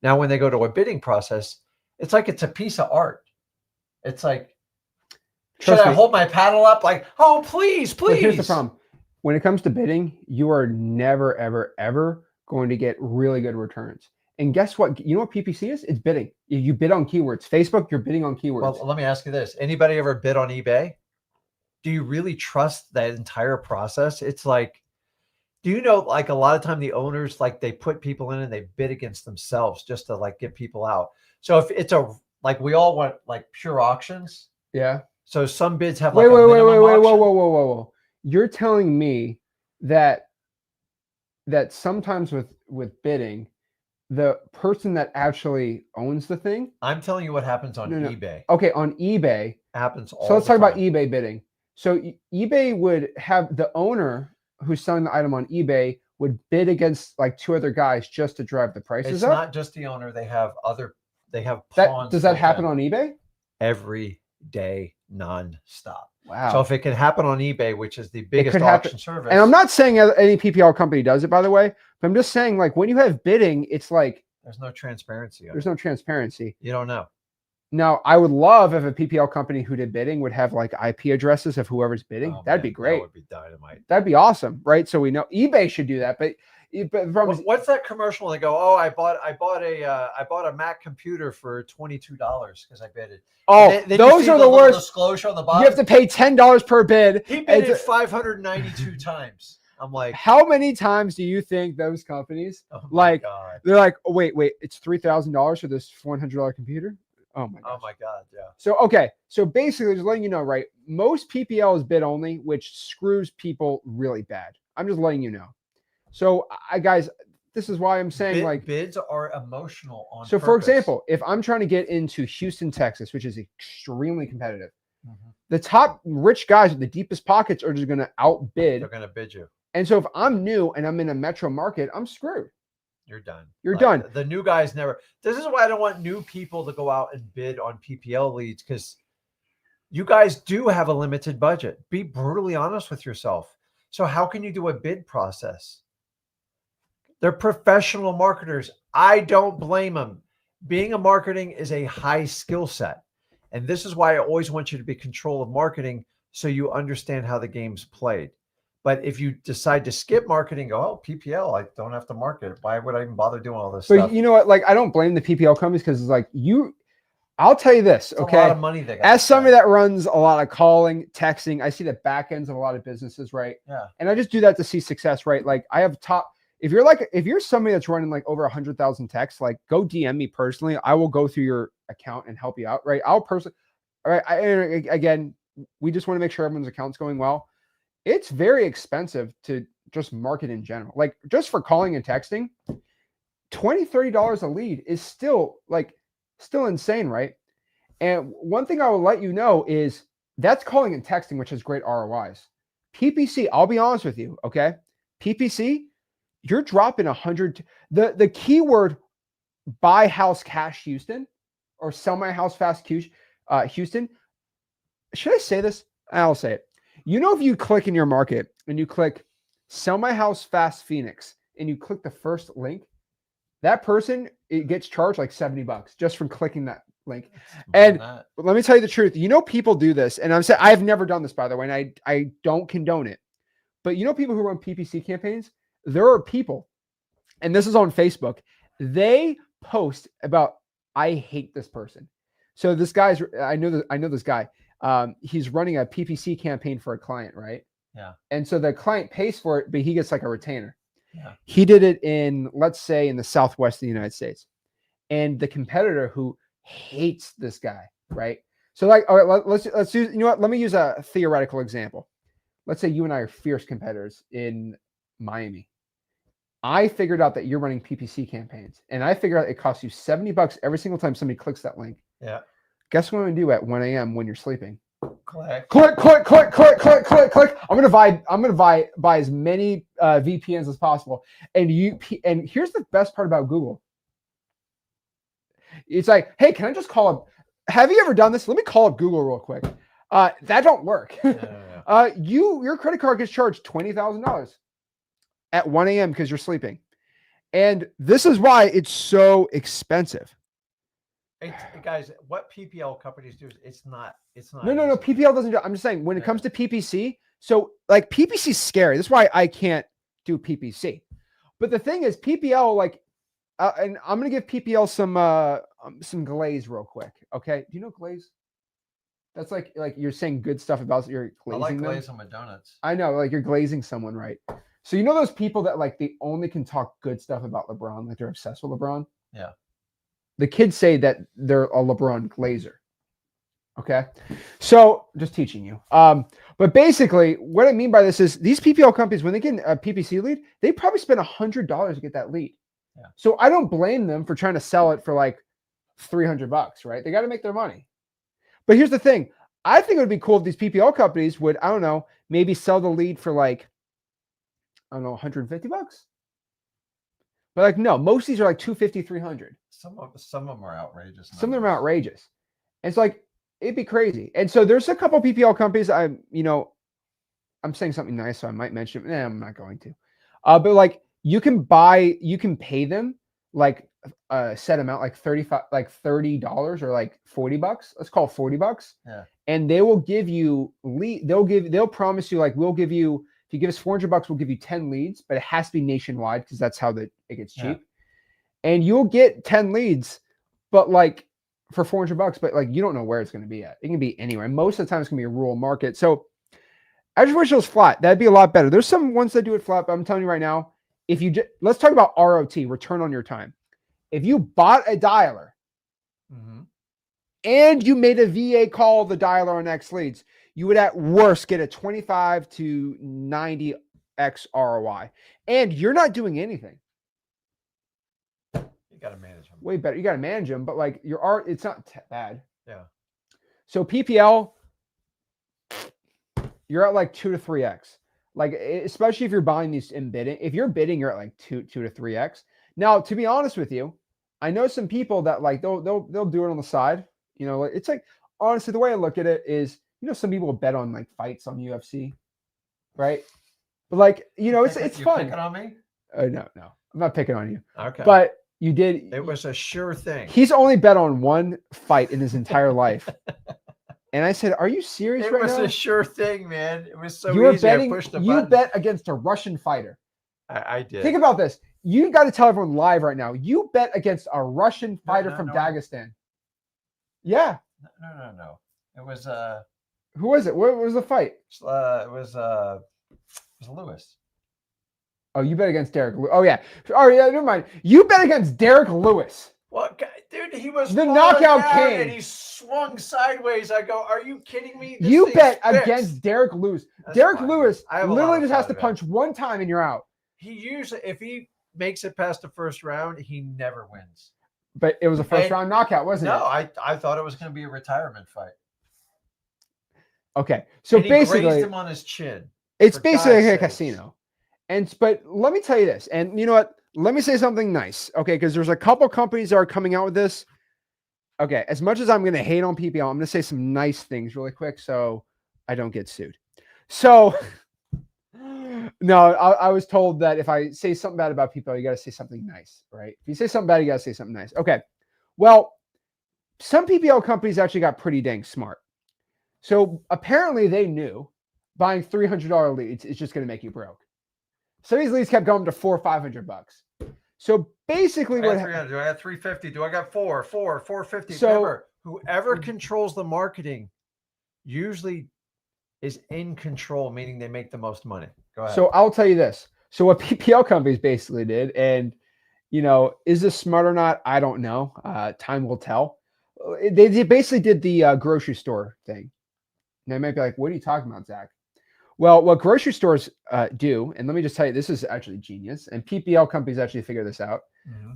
Now, when they go to a bidding process, it's like it's a piece of art. It's like, should I hold my paddle up like, oh, please, please?
But here's the problem. When it comes to bidding, you are never, ever, ever going to get really good returns. And guess what? You know what PPC is? It's bidding. You bid on keywords. Facebook, you're bidding on keywords.
Well, let me ask you this. Anybody ever bid on eBay? Do you really trust that entire process? It's like, do you know, like a lot of time the owners, like they put people in and they bid against themselves just to like get people out. So if it's like we all want like pure auctions.
Yeah.
So some bids have like
wait, whoa. You're telling me that sometimes with bidding, the person that actually owns the thing.
I'm telling you what happens on eBay.
Okay, on eBay
happens all
So let's
the
talk
time.
about eBay bidding. So eBay would have the owner who's selling the item on eBay would bid against like two other guys just to drive the prices up.
It's not just the owner. They have pawns.
Does that happen on eBay?
Every day, nonstop.
Wow.
So if it can happen on eBay, which is the biggest auction service.
And I'm not saying any PPL company does it, by the way, but I'm just saying like when you have bidding, it's like
there's no transparency.
There's no transparency.
You don't know.
Now, I would love if a PPL company who did bidding would have like IP addresses of whoever's bidding. That'd be great.
That would be dynamite.
That'd be awesome, right? So we know eBay should do that, but
what's that commercial? They go, "Oh, I bought a Mac computer for $22 because I bid it."
Oh, those are the worst.
Disclosure on the bottom.
You have to pay $10 per bid.
He bid it 592 times. I'm like,
how many times do you think those companies they're like, oh, wait, it's $3,000 for this $100 computer? Oh my gosh.
Oh my God, yeah.
So okay, so basically, just letting you know, right? Most PPL is bid only, which screws people really bad. I'm just letting you know. So, guys, this is why I'm saying like
bids are emotional on.
So, for example, if I'm trying to get into Houston, Texas, which is extremely competitive, the top rich guys with the deepest pockets are just going to outbid.
They're going to bid you.
And so, if I'm new and I'm in a metro market, I'm screwed.
You're done.
You're done.
The new guys never. This is why I don't want new people to go out and bid on PPL leads, because you guys do have a limited budget. Be brutally honest with yourself. So how can you do a bid process? They're professional marketers. I don't blame them. Being a marketing is a high skill set. And this is why I always want you to be in control of marketing so you understand how the game's played. But if you decide to skip marketing, go, oh, PPL, I don't have to market. Why would I even bother doing all this stuff?
But you know what? Like, I don't blame the PPL companies because it's like I'll tell you this,
it's
okay?
a lot of money they got.
As somebody that runs a lot of calling, texting, I see the back ends of a lot of businesses, right?
Yeah.
And I just do that to see success, right? Like I have if you're somebody that's running like over 100,000 texts, like go DM me personally. I will go through your account and help you out, right? All right. Again, we just want to make sure everyone's account's going well. It's very expensive to just market in general. Like just for calling and texting, $20, $30 a lead is still insane, right? And one thing I will let you know is that's calling and texting, which has great ROIs. PPC, I'll be honest with you, okay? PPC, you're dropping 100. The keyword buy house cash Houston or sell my house fast Houston. Should I say this? I'll say it. You know, if you click in your market and you click sell my house fast Phoenix and you click the first link, that person, it gets charged like $70 just from clicking that link. And let me tell you the truth. You know, people do this. And I'm saying I've never done this, by the way, and I don't condone it. But you know, people who run PPC campaigns, there are people, and this is on Facebook, they post about, I hate this person. So this guy's, I know this guy. He's running a PPC campaign for a client, right?
Yeah. And
so the client pays for it, but he gets like a retainer.
Yeah.
He did it in, let's say, in the Southwest of the United States. And the competitor who hates this guy, right? So like, all right, let's use, you know what? Let me use a theoretical example. Let's say you and I are fierce competitors in Miami. I figured out that you're running PPC campaigns, and I figured out it costs you $70 every single time somebody clicks that link.
Yeah.
Guess what I'm gonna do at 1 a.m. when you're sleeping?
Click.
I'm gonna buy as many VPNs as possible. And here's the best part about Google. It's like, hey, can I just call up? Have you ever done this? Let me call up Google real quick. That don't work. Your credit card gets charged $20,000 at 1 a.m. because you're sleeping. And this is why it's so expensive.
Guys, what PPL companies do is it's not.
No. PPL doesn't do it. I'm just saying when it comes to PPC, so like PPC is scary. That's why I can't do PPC. But the thing is, PPL, like, and I'm gonna give PPL some glaze real quick. Okay, do you know glaze? That's like you're saying good stuff about your glazing.
I like
them.
glaze on my donuts.
I know, like you're glazing someone, right? So you know those people that like they only can talk good stuff about LeBron, like they're obsessed with LeBron.
Yeah.
The kids say that they're a LeBron glazer. Okay, so just teaching you. But basically, what I mean by this is these PPL companies, when they get a PPC lead, they probably spend $100 to get that lead.
Yeah.
So I don't blame them for trying to sell it for like $300, right? They got to make their money. But here's the thing. I think it would be cool if these PPL companies would, I don't know, maybe sell the lead for like, I don't know, $150. But like, no, most of these are like $250, $300.
Some of them are outrageous.
Some of them are outrageous. And it's like, it'd be crazy. And so there's a couple PPL companies I'm saying something nice, so I might mention it. I'm not going to. But like you can pay them like a set amount, like $30 or like $40. Let's call it $40.
Yeah.
And they will give you they'll promise you, like, we'll give you, if you give us $400, we'll give you 10 leads, but it has to be nationwide because that's how it gets cheap. Yeah. And you'll get 10 leads, but like for $400, but like you don't know where it's going to be at. It can be anywhere. Most of the time it's going to be a rural market. So I just wish it was flat. That'd be a lot better. There's some ones that do it flat, but I'm telling you right now, if you let's talk about ROT, return on your time. If you bought a dialer and you made a VA call the dialer on X leads, you would at worst get a 25 to 90x ROI. And you're not doing anything.
You got to manage them.
Way better. You got to manage them, but like it's not bad.
Yeah. So
PPL, you're at like 2 to 3x. Like, especially if you're buying these in bidding. If you're bidding, you're at like 2 to 3x. Now, to be honest with you, I know some people that like they'll do it on the side. You know, it's like, honestly, the way I look at it is, you know, some people will bet on like fights on UFC, right? But like, you know, it's fun.
Picking on me?
No, I'm not picking on you.
Okay.
But you did.
It was a sure thing.
He's only bet on one fight in his entire life. And I said, "Are you serious right now?"
It was a sure thing, man. It was so
you were
easy.
betting.
I pushed the
you
button.
bet against a Russian fighter.
I did.
Think about this. You got to tell everyone live right now. You bet against a Russian fighter from Dagestan. Yeah.
No. It was
Who was it? What was the fight?
It was Lewis.
Oh, you bet against Derek Lewis. Oh yeah. Oh yeah. Never mind. You bet against Derek Lewis.
What, dude? He was
the knockout king,
and he swung sideways. I go, "Are you kidding me?"
You bet against Derek Lewis. Derek Lewis
literally
just has to punch one time and you're out.
He usually, if he makes it past the first round, he never wins.
But it was a first round knockout, wasn't it?
No, I thought it was going to be a retirement fight.
Okay, so
and he
basically,
grazed him on his chin.
It's basically like a casino. But let me tell you this, and you know what? Let me say something nice, okay? Because there's a couple companies that are coming out with this. Okay, as much as I'm going to hate on PPL, I'm going to say some nice things really quick so I don't get sued. So, no, I was told that if I say something bad about PPL, you got to say something nice, right? If you say something bad, you got to say something nice. Okay, well, some PPL companies actually got pretty dang smart. So apparently they knew buying $300 leads is just going to make you broke. So these leads kept going to $400 or $500. So basically,
do I have 350? Do I got 450?
So
remember, whoever controls the marketing usually is in control, meaning they make the most money. Go ahead.
So I'll tell you this. So what PPL companies basically did, and you know, is this smart or not? I don't know. Time will tell. They basically did the grocery store thing. And I might be like, "What are you talking about, Zach?" Well, what grocery stores do, and let me just tell you, this is actually genius, and PPL companies actually figure this out.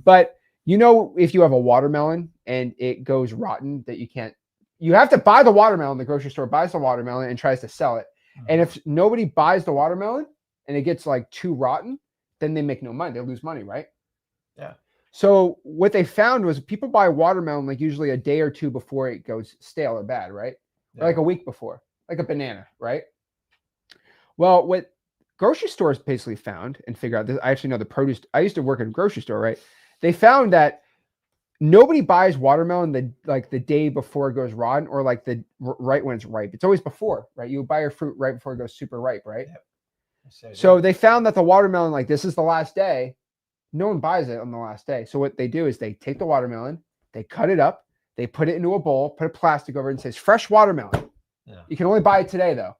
But you know, if you have a watermelon and it goes rotten, that you have to buy the watermelon. The grocery store buys the watermelon and tries to sell it. And if nobody buys the watermelon and it gets like too rotten, then they make no money. They lose money, right?
Yeah.
So what they found was people buy watermelon like usually a day or two before it goes stale or bad, right?
Yeah.
Or like a week before, like a banana, right? Well, what grocery stores basically found and figured out this, I actually know the produce. I used to work at a grocery store, right? They found that nobody buys watermelon the day before it goes rotten or like right when it's ripe. It's always before, right? You buy your fruit right before it goes super ripe, right?
Yep.
So they found that the watermelon, like this is the last day, no one buys it on the last day. So what they do is they take the watermelon, they cut it up, they put it into a bowl, put a plastic over it and says fresh watermelon.
Yeah.
You can only buy it today though.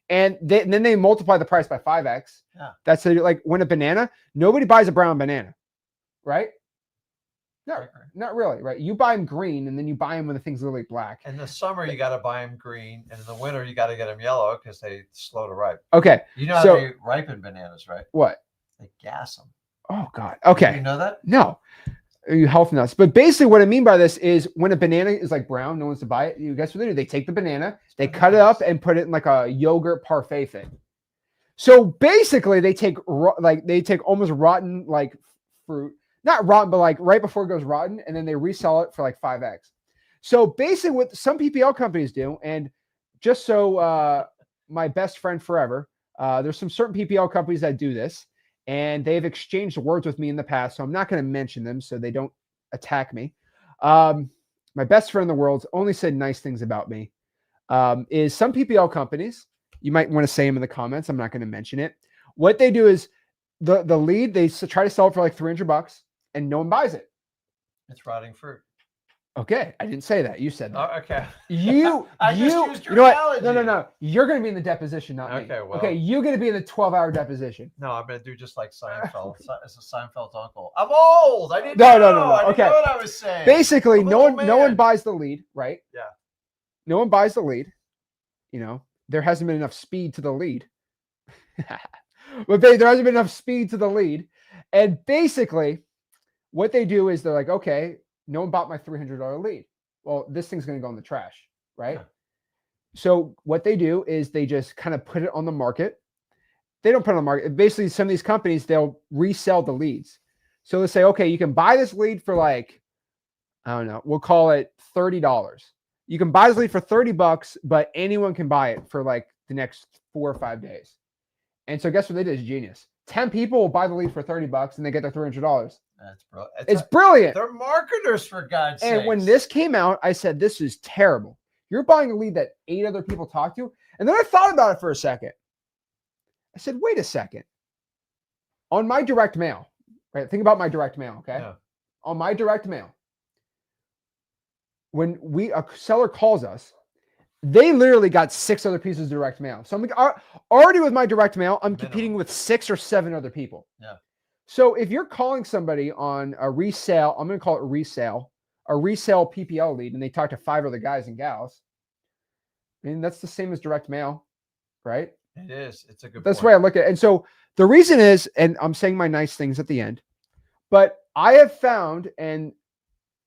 And then they multiply the price by 5x.
Yeah.
That's like when a banana, nobody buys a brown banana, right? No, not really, right? You buy them green, and then you buy them when the thing's literally black.
In the summer, you got to buy them green, and in the winter, you got to get them yellow because they slow to ripe.
Okay.
You know how they ripen bananas, right?
What?
They gas them.
Oh, God. Okay.
Did you know that?
No. Are you health nuts? But basically what I mean by this is when a banana is like brown, no one wants to buy it. You guess what they do? They take the banana, they cut it up and put it in like a yogurt parfait thing. So basically they take almost rotten like fruit, not rotten, but like right before it goes rotten, and then they resell it for like 5x. So basically what some PPL companies do, and just so my best friend forever, there's some certain PPL companies that do this, and they've exchanged words with me in the past, so I'm not going to mention them so they don't attack me. My best friend in the world's only said nice things about me. Is some PPL companies, you might want to say them in the comments. I'm not going to mention it. What they do is the lead, they try to sell it for like $300 and no one buys it.
It's rotting fruit.
Okay, I didn't say that. You said that.
Oh, okay.
I just used your analogy. No. You're going to be in the deposition, not me.
Okay, well.
Okay, you're going to be in the 12-hour deposition.
No, I'm going to do just like Seinfeld. It's a Seinfeld's uncle. I'm old. I didn't
know.
No. I
Okay.
didn't know what I was saying.
Basically, no one buys the lead, right?
Yeah.
No one buys the lead. You know, there hasn't been enough speed to the lead. But there hasn't been enough speed to the lead. And basically, what they do is they're like, okay, no one bought my $300 lead. Well, this thing's going to go in the trash, right? Yeah. So what they do is they just kind of put it on the market. They don't put it on the market. Basically, some of these companies, they'll resell the leads. So they'll say, okay, you can buy this lead for like, I don't know, we'll call it $30. You can buy this lead for $30, but anyone can buy it for like the next 4 or 5 days. And so guess what they did? It's genius. 10 people will buy the lead for $30 and they get their $300.
That's brilliant.
It's brilliant.
They're marketers, for God's sake.
And when this came out, I said, this is terrible. You're buying a lead that 8 other people talked to. And then I thought about it for a second. I said, wait a second. On my direct mail, right? Think about my direct mail, okay? Yeah. On my direct mail, when a seller calls us, they literally got 6 other pieces of direct mail. So I'm already with my direct mail, I'm competing with 6 or 7 other people.
Yeah.
So if you're calling somebody on a resale, I'm going to call it a resale PPL lead, and they talk to 5 other guys and gals, I mean, that's the same as direct mail, right?
It is. It's a good
That's
point.
the way I look at it. And so the reason is, and I'm saying my nice things at the end, but I have found, and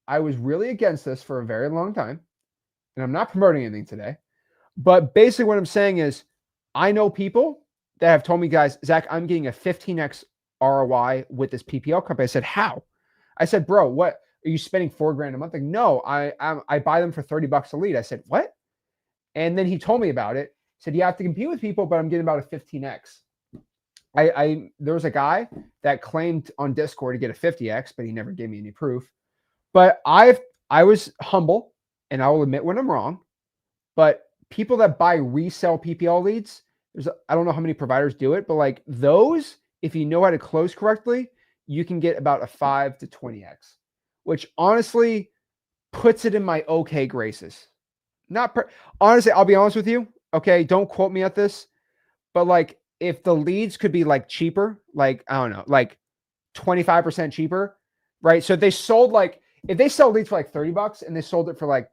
I was really against this for a very long time, and I'm not promoting anything today, but basically what I'm saying is I know people that have told me, guys, Zach, I'm getting a 15x ROI with this PPL company. I said, how? I said, bro, what are you spending $4,000 a month? Like, no, I buy them for $30 a lead. I said, what? And then he told me about it. He said, you have to compete with people, but I'm getting about a 15x. There was a guy that claimed on Discord to get a 50x, but he never gave me any proof. But I was humble, and I will admit when I'm wrong. But people that buy resell PPL leads, I don't know how many providers do it, but like those, if you know how to close correctly, you can get about a 5 to 20x, which honestly puts it in my okay graces. Honestly, I'll be honest with you. Okay, don't quote me at this, but like if the leads could be like cheaper, like I don't know, like 25% cheaper, right? So if they sell leads for like $30 and they sold it for like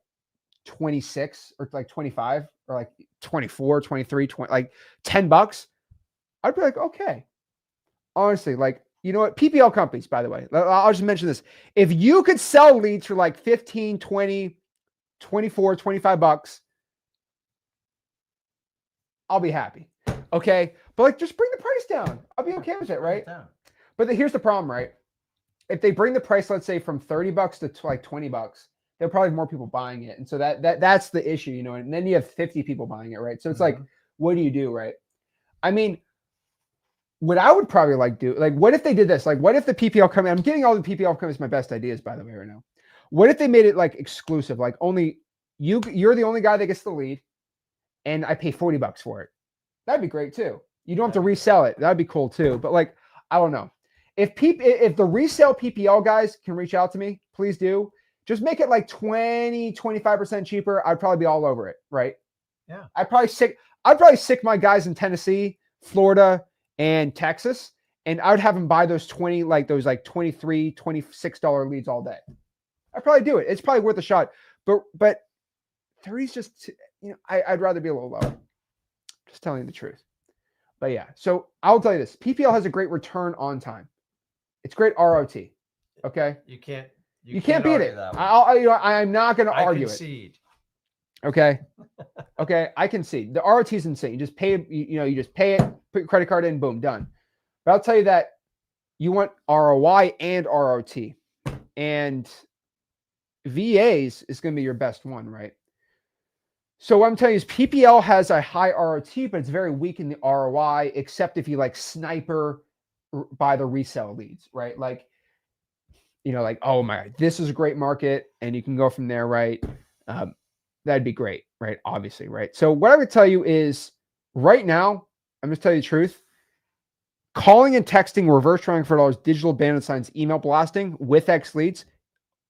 26 or like 25 or like 24, 23, 20, like $10, I'd be like, okay. Honestly, like, you know what? PPL companies, by the way, I'll just mention this. If you could sell leads for like 15, 20, 24, $25, I'll be happy. Okay. But like, just bring the price down. I'll be okay with it, right? But here's the problem, right? if they bring the price, let's say from $30 to like $20, there'll probably have more people buying it. And so that's the issue, you know, and then you have 50 people buying it, right? So it's like, what do you do, right? I mean, what I would probably like do, like, what if they did this? Like, what if the PPL company, I'm getting all the PPL companies, my best ideas, by the way, right now. What if they made it like exclusive, like only you're the only guy that gets the lead and I pay $40 for it. That'd be great too. You don't have to resell it. That'd be cool too. But like, I don't know. If the resale PPL guys can reach out to me, please do. Just make it like 20, 25% cheaper. I'd probably be all over it, right?
Yeah.
I'd probably sick my guys in Tennessee, Florida, and Texas, and I would have them buy those 23, $26 leads all day. I'd probably do it. It's probably worth a shot. But 30's just, you know, I'd rather be a little lower. Just telling you the truth. But yeah, so I'll tell you this. PPL has a great return on time. It's great ROT. Okay.
You can't
beat it. I'm not going to argue
concede.
it. Okay. Okay. I concede. The ROT is insane. You just pay it. You just pay it, put your credit card in, boom, done. But I'll tell you that you want ROI and ROT, and VAs is going to be your best one, right? So what I'm telling you is PPL has a high ROT, but it's very weak in the ROI, except if you like sniper by the resale leads, right? Like, you know, like, oh my, this is a great market, and you can go from there, right? That'd be great, right? Obviously, right? So what I would tell you is right now, I'm just telling you the truth. Calling and texting, reverse transfer dollars, digital bandit signs, email blasting with X leads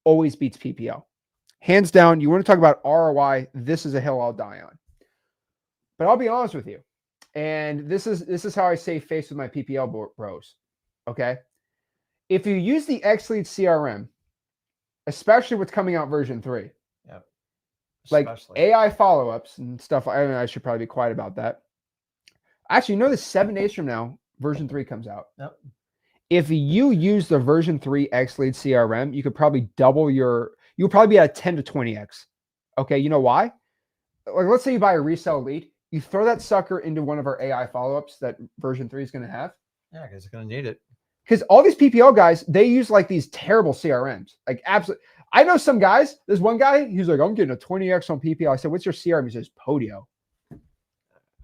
always beats PPL. Hands down, you want to talk about ROI, this is a hill I'll die on. But I'll be honest with you. And this is how I save face with my PPL bros. Okay. If you use the X Lead CRM, especially what's coming out version 3,
yep.
Like AI follow-ups and stuff. I should probably be quiet about that. Actually, you know, 7 days from now, version 3 comes out.
Yep.
If you use the version 3 X Lead CRM, you could probably double you'll probably be at 10 to 20x. Okay, you know why? Like, let's say you buy a resale lead, you throw that sucker into one of our AI follow-ups that version 3 is going to have.
Yeah, because it's going to need it.
Because all these PPL guys, they use like these terrible CRMs. Like, absolutely. I know some guys, there's one guy, he's like, I'm getting a 20x on PPL. I said, what's your CRM? He says, Podio.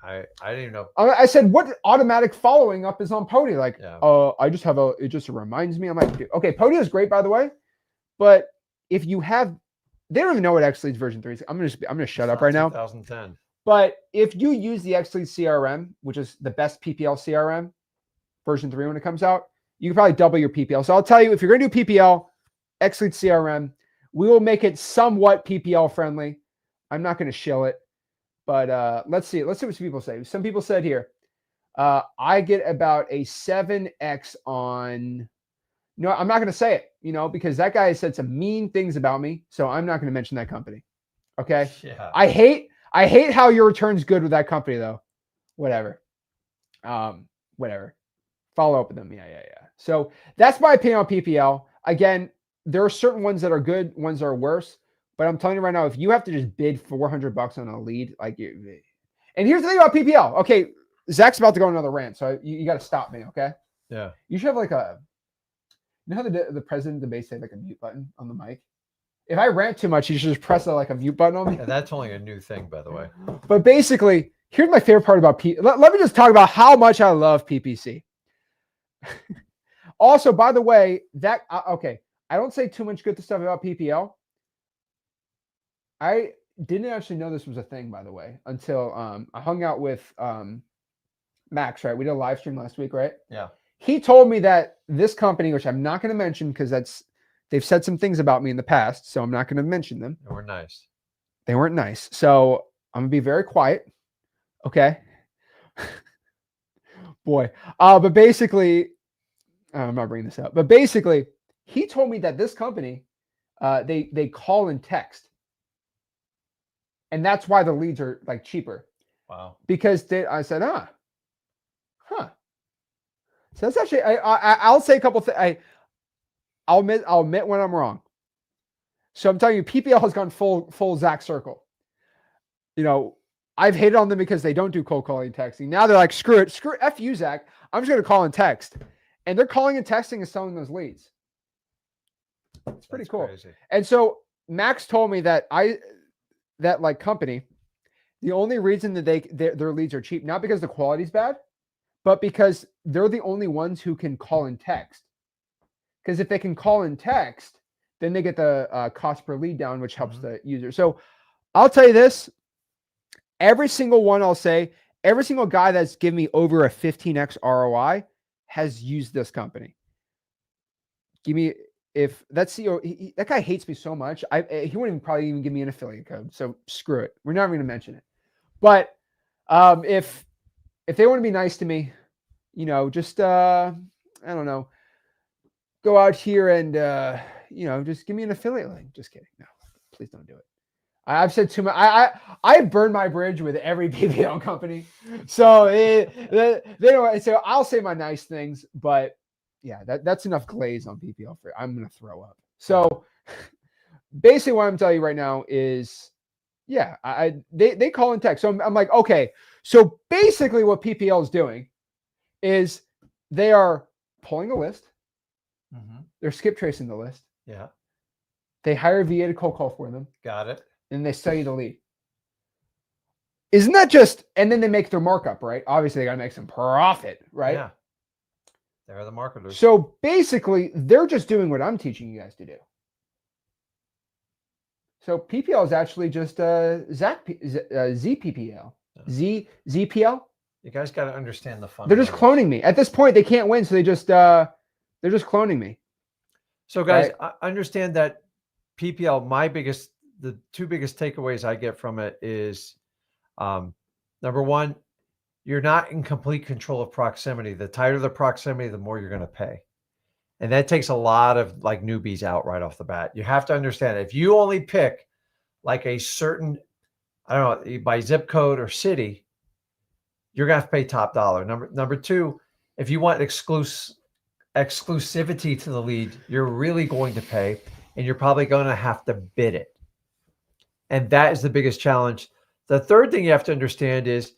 I didn't even know.
I said, what automatic following up is on Podio? Like,
yeah.
I just have it just reminds me. I'm like, okay, Podio is great, by the way. But if you have, they don't even know what X Leads version 3 is. I'm gonna shut up right now.
2010.
But if you use the X Leads CRM, which is the best PPL CRM, version 3 when it comes out, you can probably double your PPL. So I'll tell you, if you're gonna do PPL, X Leads CRM, we will make it somewhat PPL friendly. I'm not gonna shill it, but let's see what some people say. Some people said here, I get about a 7x on. No, I'm not going to say it, you know, because that guy said some mean things about me. So I'm not going to mention that company. Okay.
Yeah.
I hate how your return's good with that company though. Whatever. Whatever. Follow up with them. Yeah. So that's my opinion on PPL. Again, there are certain ones that are good, ones that are worse, but I'm telling you right now, if you have to just bid $400 on a lead, like you, and here's the thing about PPL. Okay. Zach's about to go on another rant. So you got to stop me. Okay.
Yeah. You
should have like you know how the president debates say like a mute button on the mic? If I rant too much, you should just press like a mute button on me.
Yeah, that's only a new thing, by the way.
But basically, here's my favorite part about let me just talk about how much I love PPC. Also, by the way, okay, I don't say too much good stuff about PPL. I didn't actually know this was a thing, by the way, until I hung out with Max, right? We did a live stream last week, right?
Yeah.
He told me that this company, which I'm not going to mention because they've said some things about me in the past, so I'm not going to mention them.
They weren't nice.
They weren't nice. So I'm going to be very quiet. Okay. Boy. But basically, I'm not bringing this up, but basically, he told me that this company, they call and text. And that's why the leads are like cheaper.
Wow.
Because I said, huh. So that's actually, I'll say a couple things. I'll admit when I'm wrong. So I'm telling you, PPL has gone full Zach circle. You know, I've hated on them because they don't do cold calling and texting. Now they're like, screw F you, Zach. I'm just going to call and text. And they're calling and texting and selling those leads. It's pretty
That's
cool.
crazy.
And so Max told me that that like company, the only reason that their leads are cheap, not because the quality's bad, but because they're the only ones who can call and text. Because if they can call and text, then they get the cost per lead down, which helps the user. So I'll tell you this, every single one I'll say, every single guy that's given me over a 15x ROI has used this company. Give me, if that CEO, that guy hates me so much, he wouldn't even probably even give me an affiliate code. So screw it. We're not even going to mention it. But if they want to be nice to me, you know, just I don't know, go out here and you know, just give me an affiliate link. Just kidding. No, please don't do it. I've said too much. I burned my bridge with every PPL company, so they don't. So I'll say my nice things, but yeah, that's enough glaze on PPL for. I'm gonna throw up. So basically, what I'm telling you right now is, yeah, they call and text. So I'm like, okay. So basically, what PPL is doing is they are pulling a list. They're skip tracing the list.
Yeah.
They hire a VA to cold call for them.
Got it.
And they sell you the lead. Isn't that just, and then they make their markup, right? Obviously, they got to make some profit, right?
Yeah. They're the marketers.
So basically, they're just doing what I'm teaching you guys to do. So PPL is actually just ZPPL. ZPL.
You guys got to understand the fun.
They're just cloning me. At this point, they can't win, so they're just cloning me.
So guys, right? I understand that PPL, the two biggest takeaways I get from it is, number one, you're not in complete control of proximity. The tighter the proximity, the more you're going to pay. And that takes a lot of like newbies out right off the bat. You have to understand, if you only pick like a certain, I don't know, by zip code or city, you're going to have to pay top dollar. Number two, if you want exclusivity to the lead, you're really going to pay, and you're probably going to have to bid it. And that is the biggest challenge. The third thing you have to understand is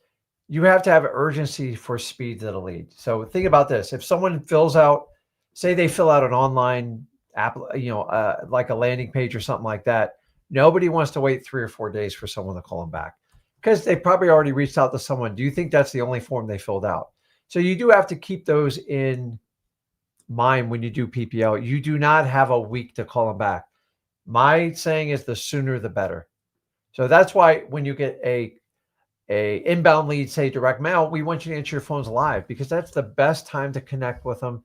you have to have urgency for speed to the lead. So think about this. If someone fills out, say they fill out an online app, like a landing page or something like that, nobody wants to wait 3 or 4 days for someone to call them back because they probably already reached out to someone. Do you think that's the only form they filled out? So you do have to keep those in mind when you do PPL. You do not have a week to call them back. My saying is the sooner the better. So that's why when you get a inbound lead, say direct mail, we want you to answer your phones live, because that's the best time to connect with them,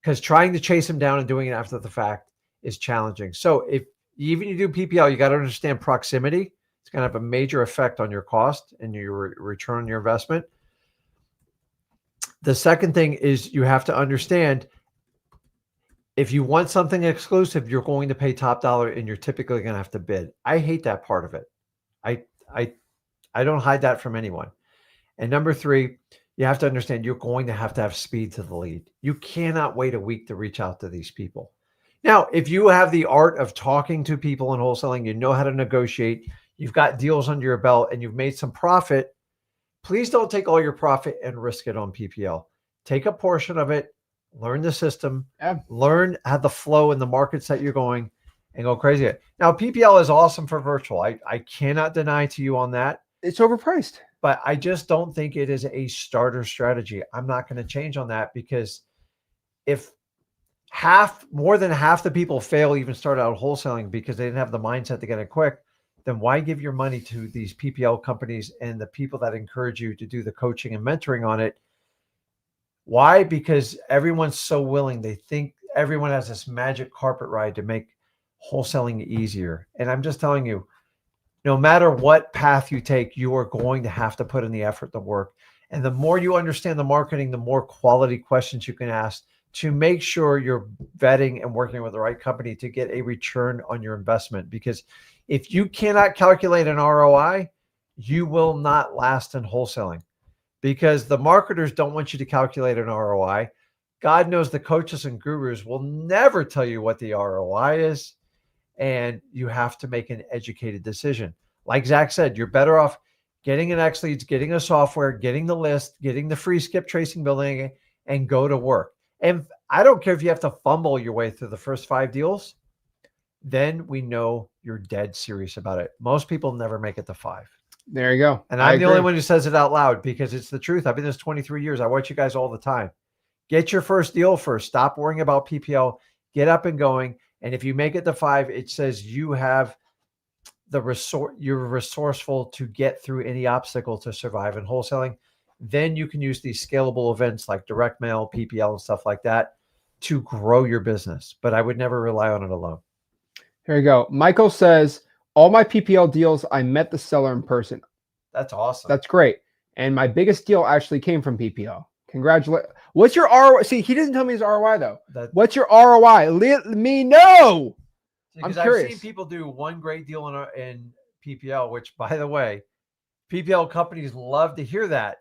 because trying to chase them down and doing it after the fact is challenging. So if even you do PPL, you got to understand proximity. It's going to have a major effect on your cost and your return on your investment. The second thing is you have to understand, if you want something exclusive, you're going to pay top dollar, and you're typically going to have to bid. I hate that part of it. I don't hide that from anyone. And number three, you have to understand you're going to have speed to the lead. You cannot wait a week to reach out to these people. Now, if you have the art of talking to people in wholesaling, you know how to negotiate, you've got deals under your belt, and you've made some profit, please don't take all your profit and risk it on PPL. Take a portion of it, learn the system, learn how the flow in the markets that you're going, and go crazy. Now, PPL is awesome for virtual. I cannot deny to you on that.
It's overpriced.
But I just don't think it is a starter strategy. I'm not going to change on that, because if more than half the people fail even start out wholesaling because they didn't have the mindset to get it quick, then why give your money to these PPL companies and the people that encourage you to do the coaching and mentoring on it? Why? Because everyone's so willing. They think everyone has this magic carpet ride to make wholesaling easier. And I'm just telling you, no matter what path you take, you are going to have to put in the effort, the work. And the more you understand the marketing, the more quality questions you can ask to make sure you're vetting and working with the right company to get a return on your investment. Because if you cannot calculate an ROI, you will not last in wholesaling, because the marketers don't want you to calculate an ROI. God knows the coaches and gurus will never tell you what the ROI is. And you have to make an educated decision. Like Zach said, you're better off getting an X leads, getting a software, getting the list, getting the free skip tracing building, and go to work. And I don't care if you have to fumble your way through the first 5 deals. then we know you're dead serious about it. Most people never make it to 5.
There you go.
And I'm the only one who says it out loud because it's the truth. I've been this 23 years. I watch you guys all the time. Get your first deal first. Stop worrying about PPL. Get up and going. And if you make it to 5, it says you have you're resourceful to get through any obstacle to survive in wholesaling. Then you can use these scalable events like direct mail, PPL, and stuff like that to grow your business. But I would never rely on it alone.
Here you go. Michael says, all my PPL deals, I met the seller in person.
That's awesome.
That's great. And my biggest deal actually came from PPL. Congratulations. What's your ROI? See, he doesn't tell me his ROI though. What's your ROI? Let me know.
Because I've seen people do one great deal in PPL, which, by the way, PPL companies love to hear that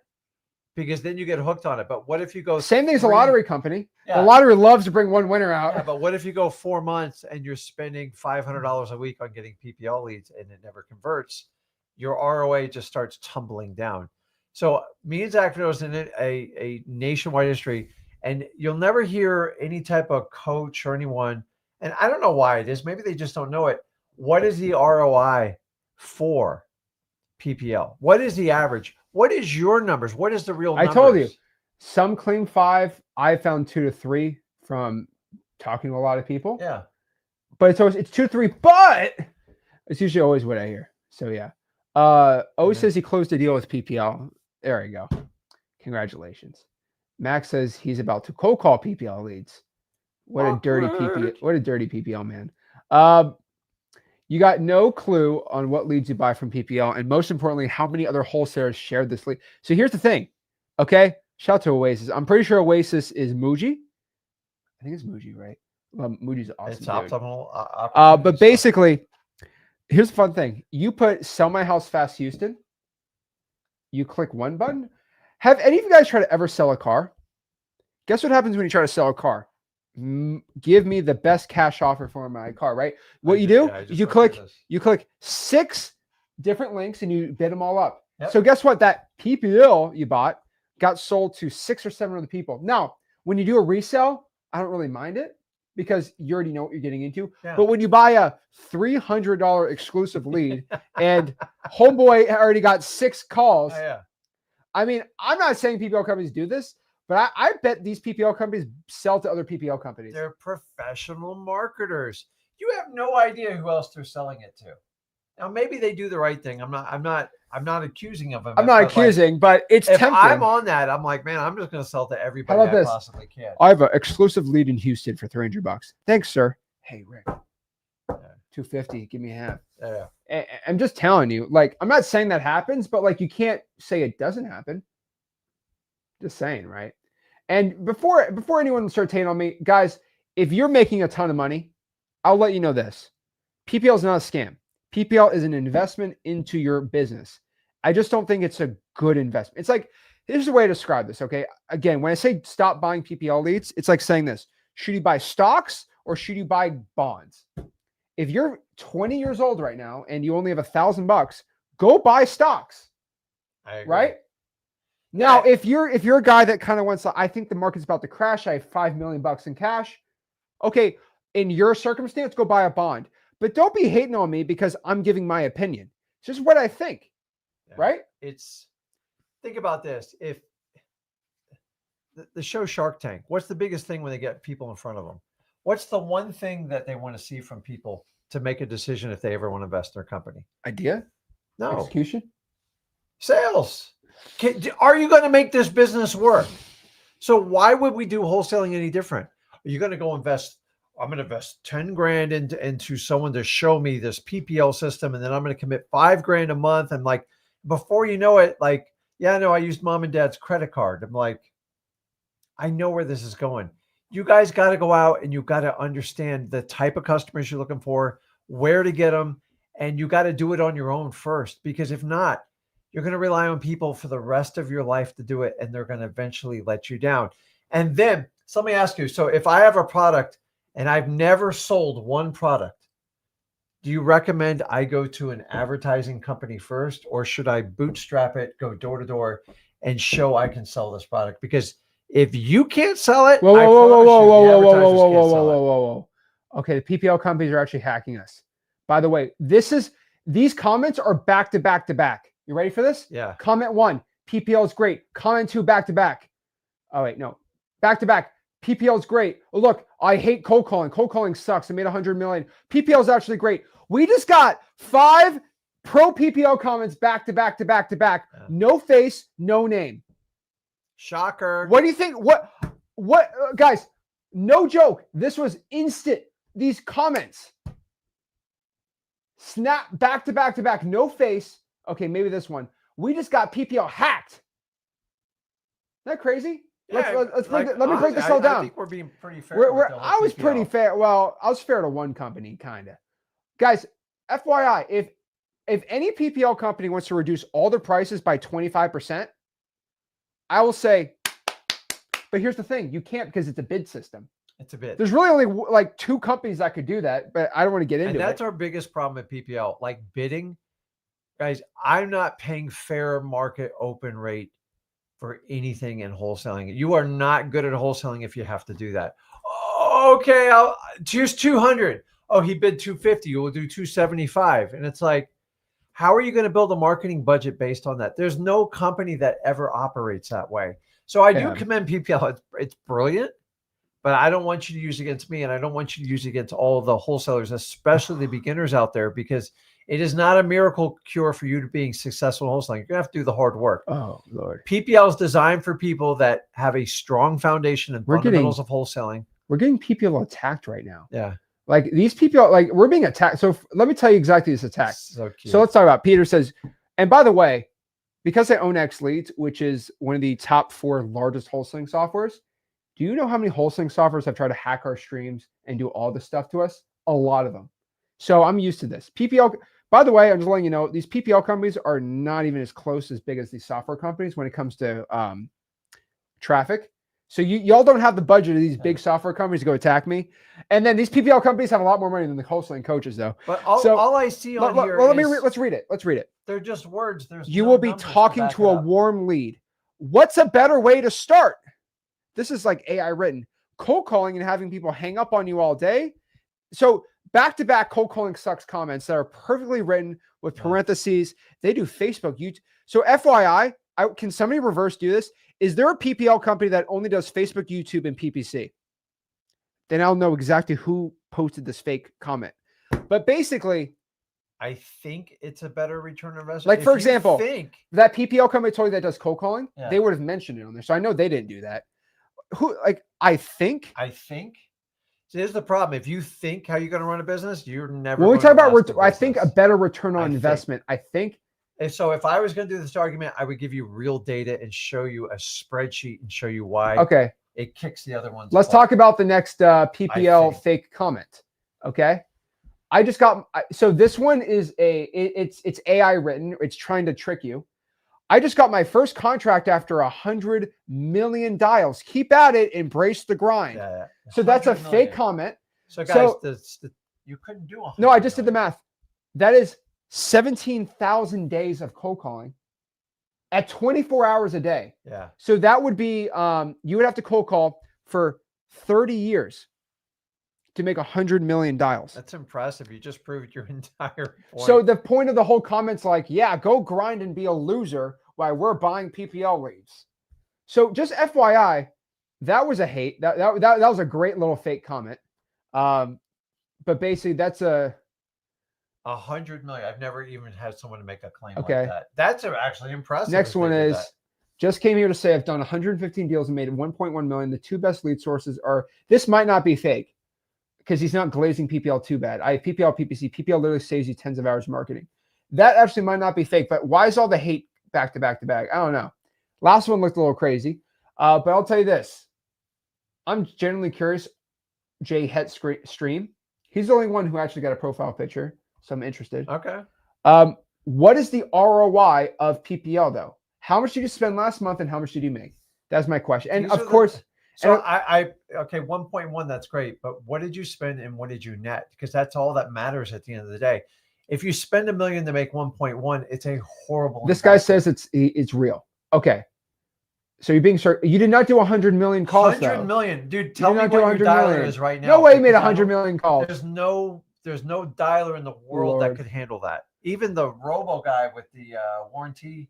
because then you get hooked on it. But what if you go
same thing as a lottery company?
Yeah.
The lottery loves to bring one winner out.
Yeah, but what if you go 4 months and you're spending $500 a week on getting PPL leads and it never converts? Your ROA just starts tumbling down. So me and Zach was in a nationwide industry, and you'll never hear any type of coach or anyone. And I don't know why it is. Maybe they just don't know it. What is the ROI for PPL? What is the average? What is your numbers? What is the real numbers?
I told you, some claim 5. I found 2 to 3 from talking to a lot of people.
Yeah.
But it's 2 to 3, but it's usually always what I hear. So yeah. O says he closed a deal with PPL. There you go. Congratulations. Max says he's about to cold call PPL leads. What a dirty PPL man. You got no clue on what leads you buy from PPL, and most importantly, how many other wholesalers shared this lead. So here's the thing. Okay. Shout out to Oasis. I'm pretty sure Oasis is Muji. I think it's Muji, right? Well, Muji's awesome.
It's optimal.
But basically, here's the fun thing. You put sell my house fast Houston. You click one button. Have any of you guys tried to ever sell a car? Guess what happens when you try to sell a car? Give me the best cash offer for my car, right? What you do is you click 6 different links and you bid them all up. Yep. So guess what? That PPL you bought got sold to 6 or 7 other people. Now, when you do a resell, I don't really mind it because you already know what you're getting into. Yeah. But when you buy a $300 exclusive lead and homeboy already got 6 calls, I mean, I'm not saying PPL companies do this, but I bet these PPL companies sell to other PPL companies.
They're professional marketers. You have no idea who else they're selling it to. Now, maybe they do the right thing. I'm not accusing of them.
I'm not accusing, but it's tempting. If
I'm on that, I'm like, man, I'm just going to sell to everybody I possibly can.
I have an exclusive lead in Houston for $300. Thanks, sir. Hey, Rick. $250. Give me half. Yeah. I'm just telling you, like, I'm not saying that happens, but like, you can't say it doesn't happen. Just saying, right? And before anyone starts hating on me, guys, if you're making a ton of money, I'll let you know this. PPL is not a scam. PPL is an investment into your business. I just don't think it's a good investment. It's like, here's the way to describe this, okay? Again, when I say stop buying PPL leads, it's like saying this. Should you buy stocks or should you buy bonds? If you're 20 years old right now and you only have $1,000, go buy stocks.
I agree.
Right? Now, if you're a guy that kind of wants to, I think the market's about to crash. I have $5 million in cash. Okay, in your circumstance, go buy a bond. But don't be hating on me because I'm giving my opinion. It's just what I think, right?
Think about this. If the show Shark Tank, what's the biggest thing when they get people in front of them? What's the one thing that they want to see from people to make a decision if they ever want to invest in their company?
Idea?
No.
Execution?
Sales. Are you going to make this business work? So why would we do wholesaling any different? Are you going to go invest? I'm going to invest 10 grand into someone to show me this PPL system. And then I'm going to commit 5 grand a month. And like, before you know it, like, yeah, no, I used mom and dad's credit card. I'm like, I know where this is going. You guys got to go out and you got to understand the type of customers you're looking for, where to get them. And you got to do it on your own first, because if not, you're going to rely on people for the rest of your life to do it. And they're going to eventually let you down. And then so let me ask you, so if I have a product and I've never sold one product, do you recommend I go to an advertising company first, or should I bootstrap it, go door to door and show I can sell this product? Because if you can't sell it,
whoa. Okay, the PPL companies are actually hacking us. By the way, these comments are back to back to back. You ready for this?
Yeah.
Comment 1, PPL is great. Comment 2, back to back. Oh wait, no, back to back. PPL is great. Oh, look, I hate cold calling. Cold calling sucks. I made 100 million. PPL is actually great. We just got 5 pro PPL comments back to back to back to back.
Yeah.
No face, no name.
Shocker.
What do you think? What, guys? No joke. This was instant. These comments, snap back to back to back. No face. Okay, maybe this one. We just got PPL hacked. Isn't that crazy?
Yeah,
Let me break this all down.
I think we're being pretty fair.
I was pretty fair. Well, I was fair to one company, kind of. Guys, FYI, if any PPL company wants to reduce all their prices by 25%, I will say, but here's the thing. You can't, because it's a bid system.
It's a bid.
There's really only like 2 companies that could do that, but I don't want to get into it.
And that's our biggest problem at PPL, like bidding. Guys, I'm not paying fair market open rate for anything in wholesaling. You are not good at wholesaling if you have to do that. Okay, I'll choose 200. Oh, he bid 250. You will do 275. And it's like, how are you going to build a marketing budget based on that? There's no company that ever operates that way. So I do commend PPL. It's brilliant, but I don't want you to use it against me, and I don't want you to use it against all the wholesalers, especially the beginners out there, because it is not a miracle cure for you to being successful in wholesaling. You're going to have to do the hard work.
Oh, Lord.
PPL is designed for people that have a strong foundation and fundamentals of wholesaling.
We're getting PPL attacked right now.
Yeah.
Like these PPL, like we're being attacked. So let me tell you exactly this attack.
So cute.
So let's talk about Peter says, and by the way, because I own XLeads, which is one of the top 4 largest wholesaling softwares, do you know how many wholesaling softwares have tried to hack our streams and do all this stuff to us? A lot of them. So I'm used to this. PPL, by the way, I'm just letting you know, these PPL companies are not even as close as big as these software companies when it comes to traffic. So y'all don't have the budget of these big software companies to go attack me. And then these PPL companies have a lot more money than the wholesaling coaches, though.
But all I see on here
let's read it. Let's read it.
They're just words.
You will be talking to a warm lead. What's a better way to start? This is like AI written. Cold calling and having people hang up on you all day. So back-to-back cold calling sucks comments that are perfectly written with parentheses. They do Facebook, YouTube. So FYI, can somebody reverse do this? Is there a PPL company that only does Facebook, YouTube, and PPC? Then I'll know exactly who posted this fake comment. But basically,
I think it's a better return on investment.
Like, for example, that PPL company told you that does cold calling, they would have mentioned it on there. So I know they didn't do that. I think. See,
here's the problem. If you think how you're going to run a business, you're never.
When we talk about, I think a better return on investment. I think.
And so if I was going to do this argument, I would give you real data and show you a spreadsheet and show you why.
Okay.
It kicks the other ones.
Let's talk about the next PPL fake comment. Okay. I just got, so this one is it's AI written. It's trying to trick you. I just got my first contract after 100 million dials. Keep at it. Embrace the grind.
Yeah.
So that's a fake comment.
So guys, you couldn't do 100
No, I just did the math. That is 17,000 days of cold calling at 24 hours a day.
Yeah.
So that would be, you would have to cold call for 30 years to make 100 million dials.
That's impressive. You just proved your entire point.
So the point of the whole comment's like, yeah, go grind and be a loser while we're buying PPL leads. So just FYI, that was a hate. That was a great little fake comment. But basically that's
100 million. I've never even had someone to make a claim like that. That's actually impressive.
Next one is, just came here to say I've done 115 deals and made 1.1 million. The 2 best lead sources are, this might not be fake because he's not glazing PPL too bad. PPL, PPC, PPL literally saves you tens of hours of marketing. That actually might not be fake, but why is all the hate back to back to back? I don't know. Last one looked a little crazy, but I'll tell you this. I'm genuinely curious. Jay Het stream. He's the only one who actually got a profile picture. So I'm interested.
Okay.
What is the ROI of PPL though? How much did you spend last month and how much did you make? That's my question. And of course,
okay, 1.1, that's great. But what did you spend and what did you net? Because that's all that matters at the end of the day. If you spend $1 million to make 1.1, it's a horrible.
This guy says it's real. Okay. So you're being you did not do 100 million calls.
100 million, dude. Tell me what your
100
dialer
million.
is right now.
No way you made 100 million calls.
There's no dialer in the world that could handle that. Even the robo guy with the warranty,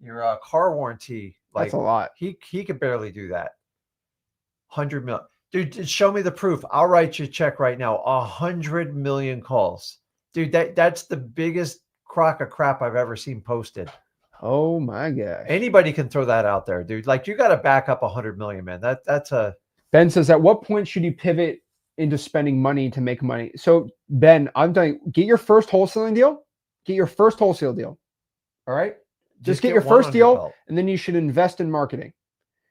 your car warranty, like,
that's a lot.
He could barely do that. 100 million, dude. Show me the proof. I'll write you a check right now. 100 million calls, dude. That's the biggest crock of crap I've ever seen posted.
Oh my gosh.
Anybody can throw that out there, dude. Like, you got to back up 100 million, man. That's a.
Ben says, at what point should you pivot into spending money to make money? So Ben, I'm telling you, get your first wholesaling deal. Get your first wholesale deal. All right. Just get your first deal, and then you should invest in marketing.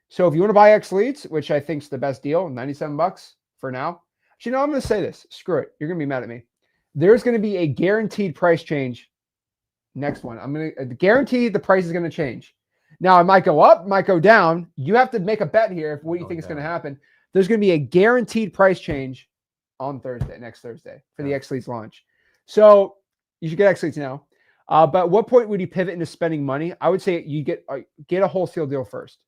So if you want to buy X leads, which I think is the best deal, $97 for now. Actually, no, I'm going to say this. Screw it. You're going to be mad at me. There's going to be a guaranteed price change. Next one. I'm going to guarantee the price is going to change. Now, it might go up, might go down. You have to make a bet here if what you think is going to happen. There's going to be a guaranteed price change on next Thursday for the X Leads launch. So you should get X Leads now. But at what point would you pivot into spending money? I would say you get a wholesale deal first.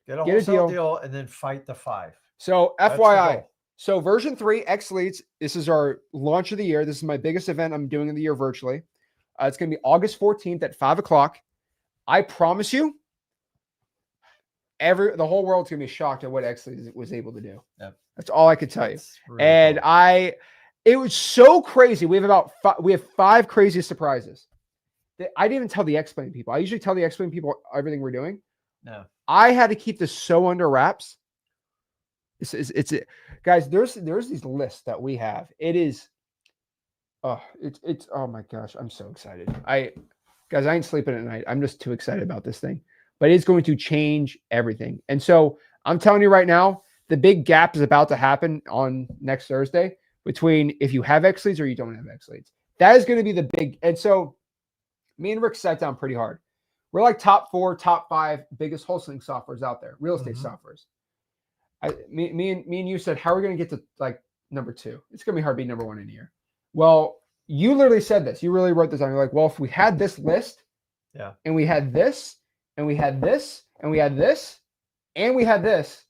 Get a wholesale deal and then fight the 5.
So FYI, so version 3, X Leads, this is our launch of the year. This is my biggest event I'm doing in the year virtually. It's going to be August 14th at 5 o'clock. I promise you, the whole world's going to be shocked at what X Leads was able to do. Yep. That's all I could tell you. Really and cool. It was so crazy. We have 5 crazy surprises. I didn't even tell the Explain people. I usually tell the Explain people everything we're doing. No. I had to keep this so under wraps. Guys, there's these lists that we have. It is, oh my gosh, I'm so excited. I ain't sleeping at night. I'm just too excited about this thing. But it's going to change everything. And so I'm telling you right now, the big gap is about to happen on next Thursday between if you have X Leads or you don't have X Leads. That is going to be the big, and so me and Rick sat down pretty hard. We're like top 4, top 5 biggest wholesaling softwares out there, real estate softwares. Me and you said, how are we going to get to like number 2? It's going to be hard to be number 1 in a year. Well, you literally said this. You really wrote this down. You're like, well, if we had this list, and we had this, and we had this, and we had this, and we had this,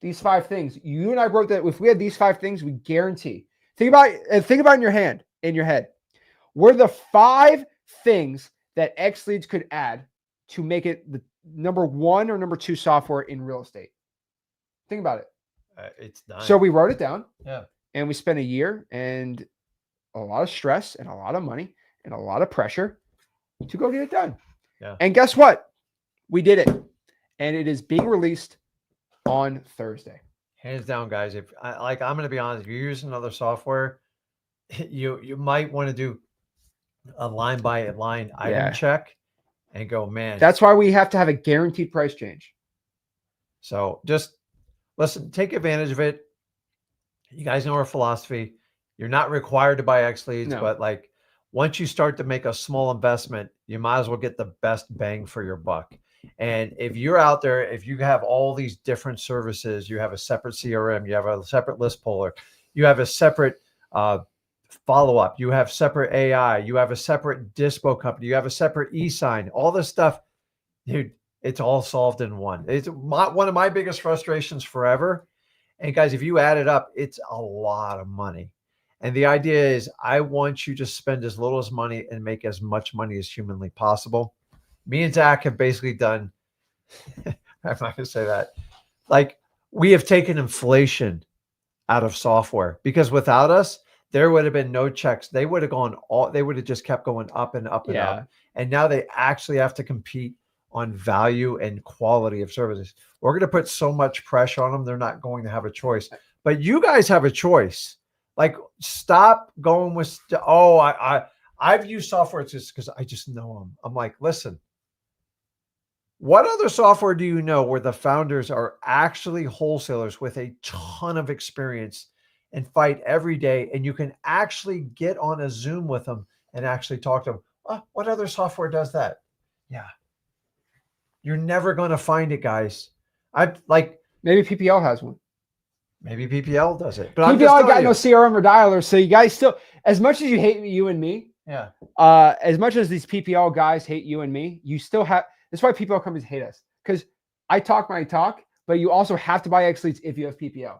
these 5 things. You and I wrote that if we had these 5 things, we guarantee. Think about in your head. We're the 5 things that X Leads could add to make it the number 1 or number 2 software in real estate. Think about it.
It's nice.
So we wrote it down.
Yeah.
And we spent a year and a lot of stress and a lot of money and a lot of pressure to go get it done. Yeah. And guess what? We did it. And it is being released on Thursday.
Hands down, guys. I'm going to be honest, if you're using another software, you might want to do a line by line item check and go, man.
That's why we have to have a guaranteed price change.
So just listen, take advantage of it. You guys know our philosophy. You're not required to buy X Leads, but like once you start to make a small investment, you might as well get the best bang for your buck. And if you're out there, if you have all these different services, you have a separate CRM, you have a separate list puller, you have a separate follow-up, you have separate AI, you have a separate dispo company, you have a separate e-sign, all this stuff, dude, it's all solved in one. It's one of my biggest frustrations forever. And guys, if you add it up, it's a lot of money. And the idea is I want you to spend as little as money and make as much money as humanly possible. Me and Zach have basically done, I'm not going to say that, like we have taken inflation out of software because without us, there would have been no checks. They would have just kept going up and up and up. And now they actually have to compete on value and quality of services. We're going to put so much pressure on them. They're not going to have a choice, but you guys have a choice. Like stop going with, I've used software just because I just know them. I'm like, listen, what other software do you know where the founders are actually wholesalers with a ton of experience and fight every day, and you can actually get on a Zoom with them and actually talk to them? Oh, what other software does that? Yeah. You're never going to find it, guys.
Maybe PPL has one.
Maybe PPL does it. But
PPL got no CRM or dialer. So you guys still, as much as you hate you and me, as much as these PPL guys hate you and me, you still have, that's why PPL companies hate us. Because I talk my talk, but you also have to buy X leads if you have PPL,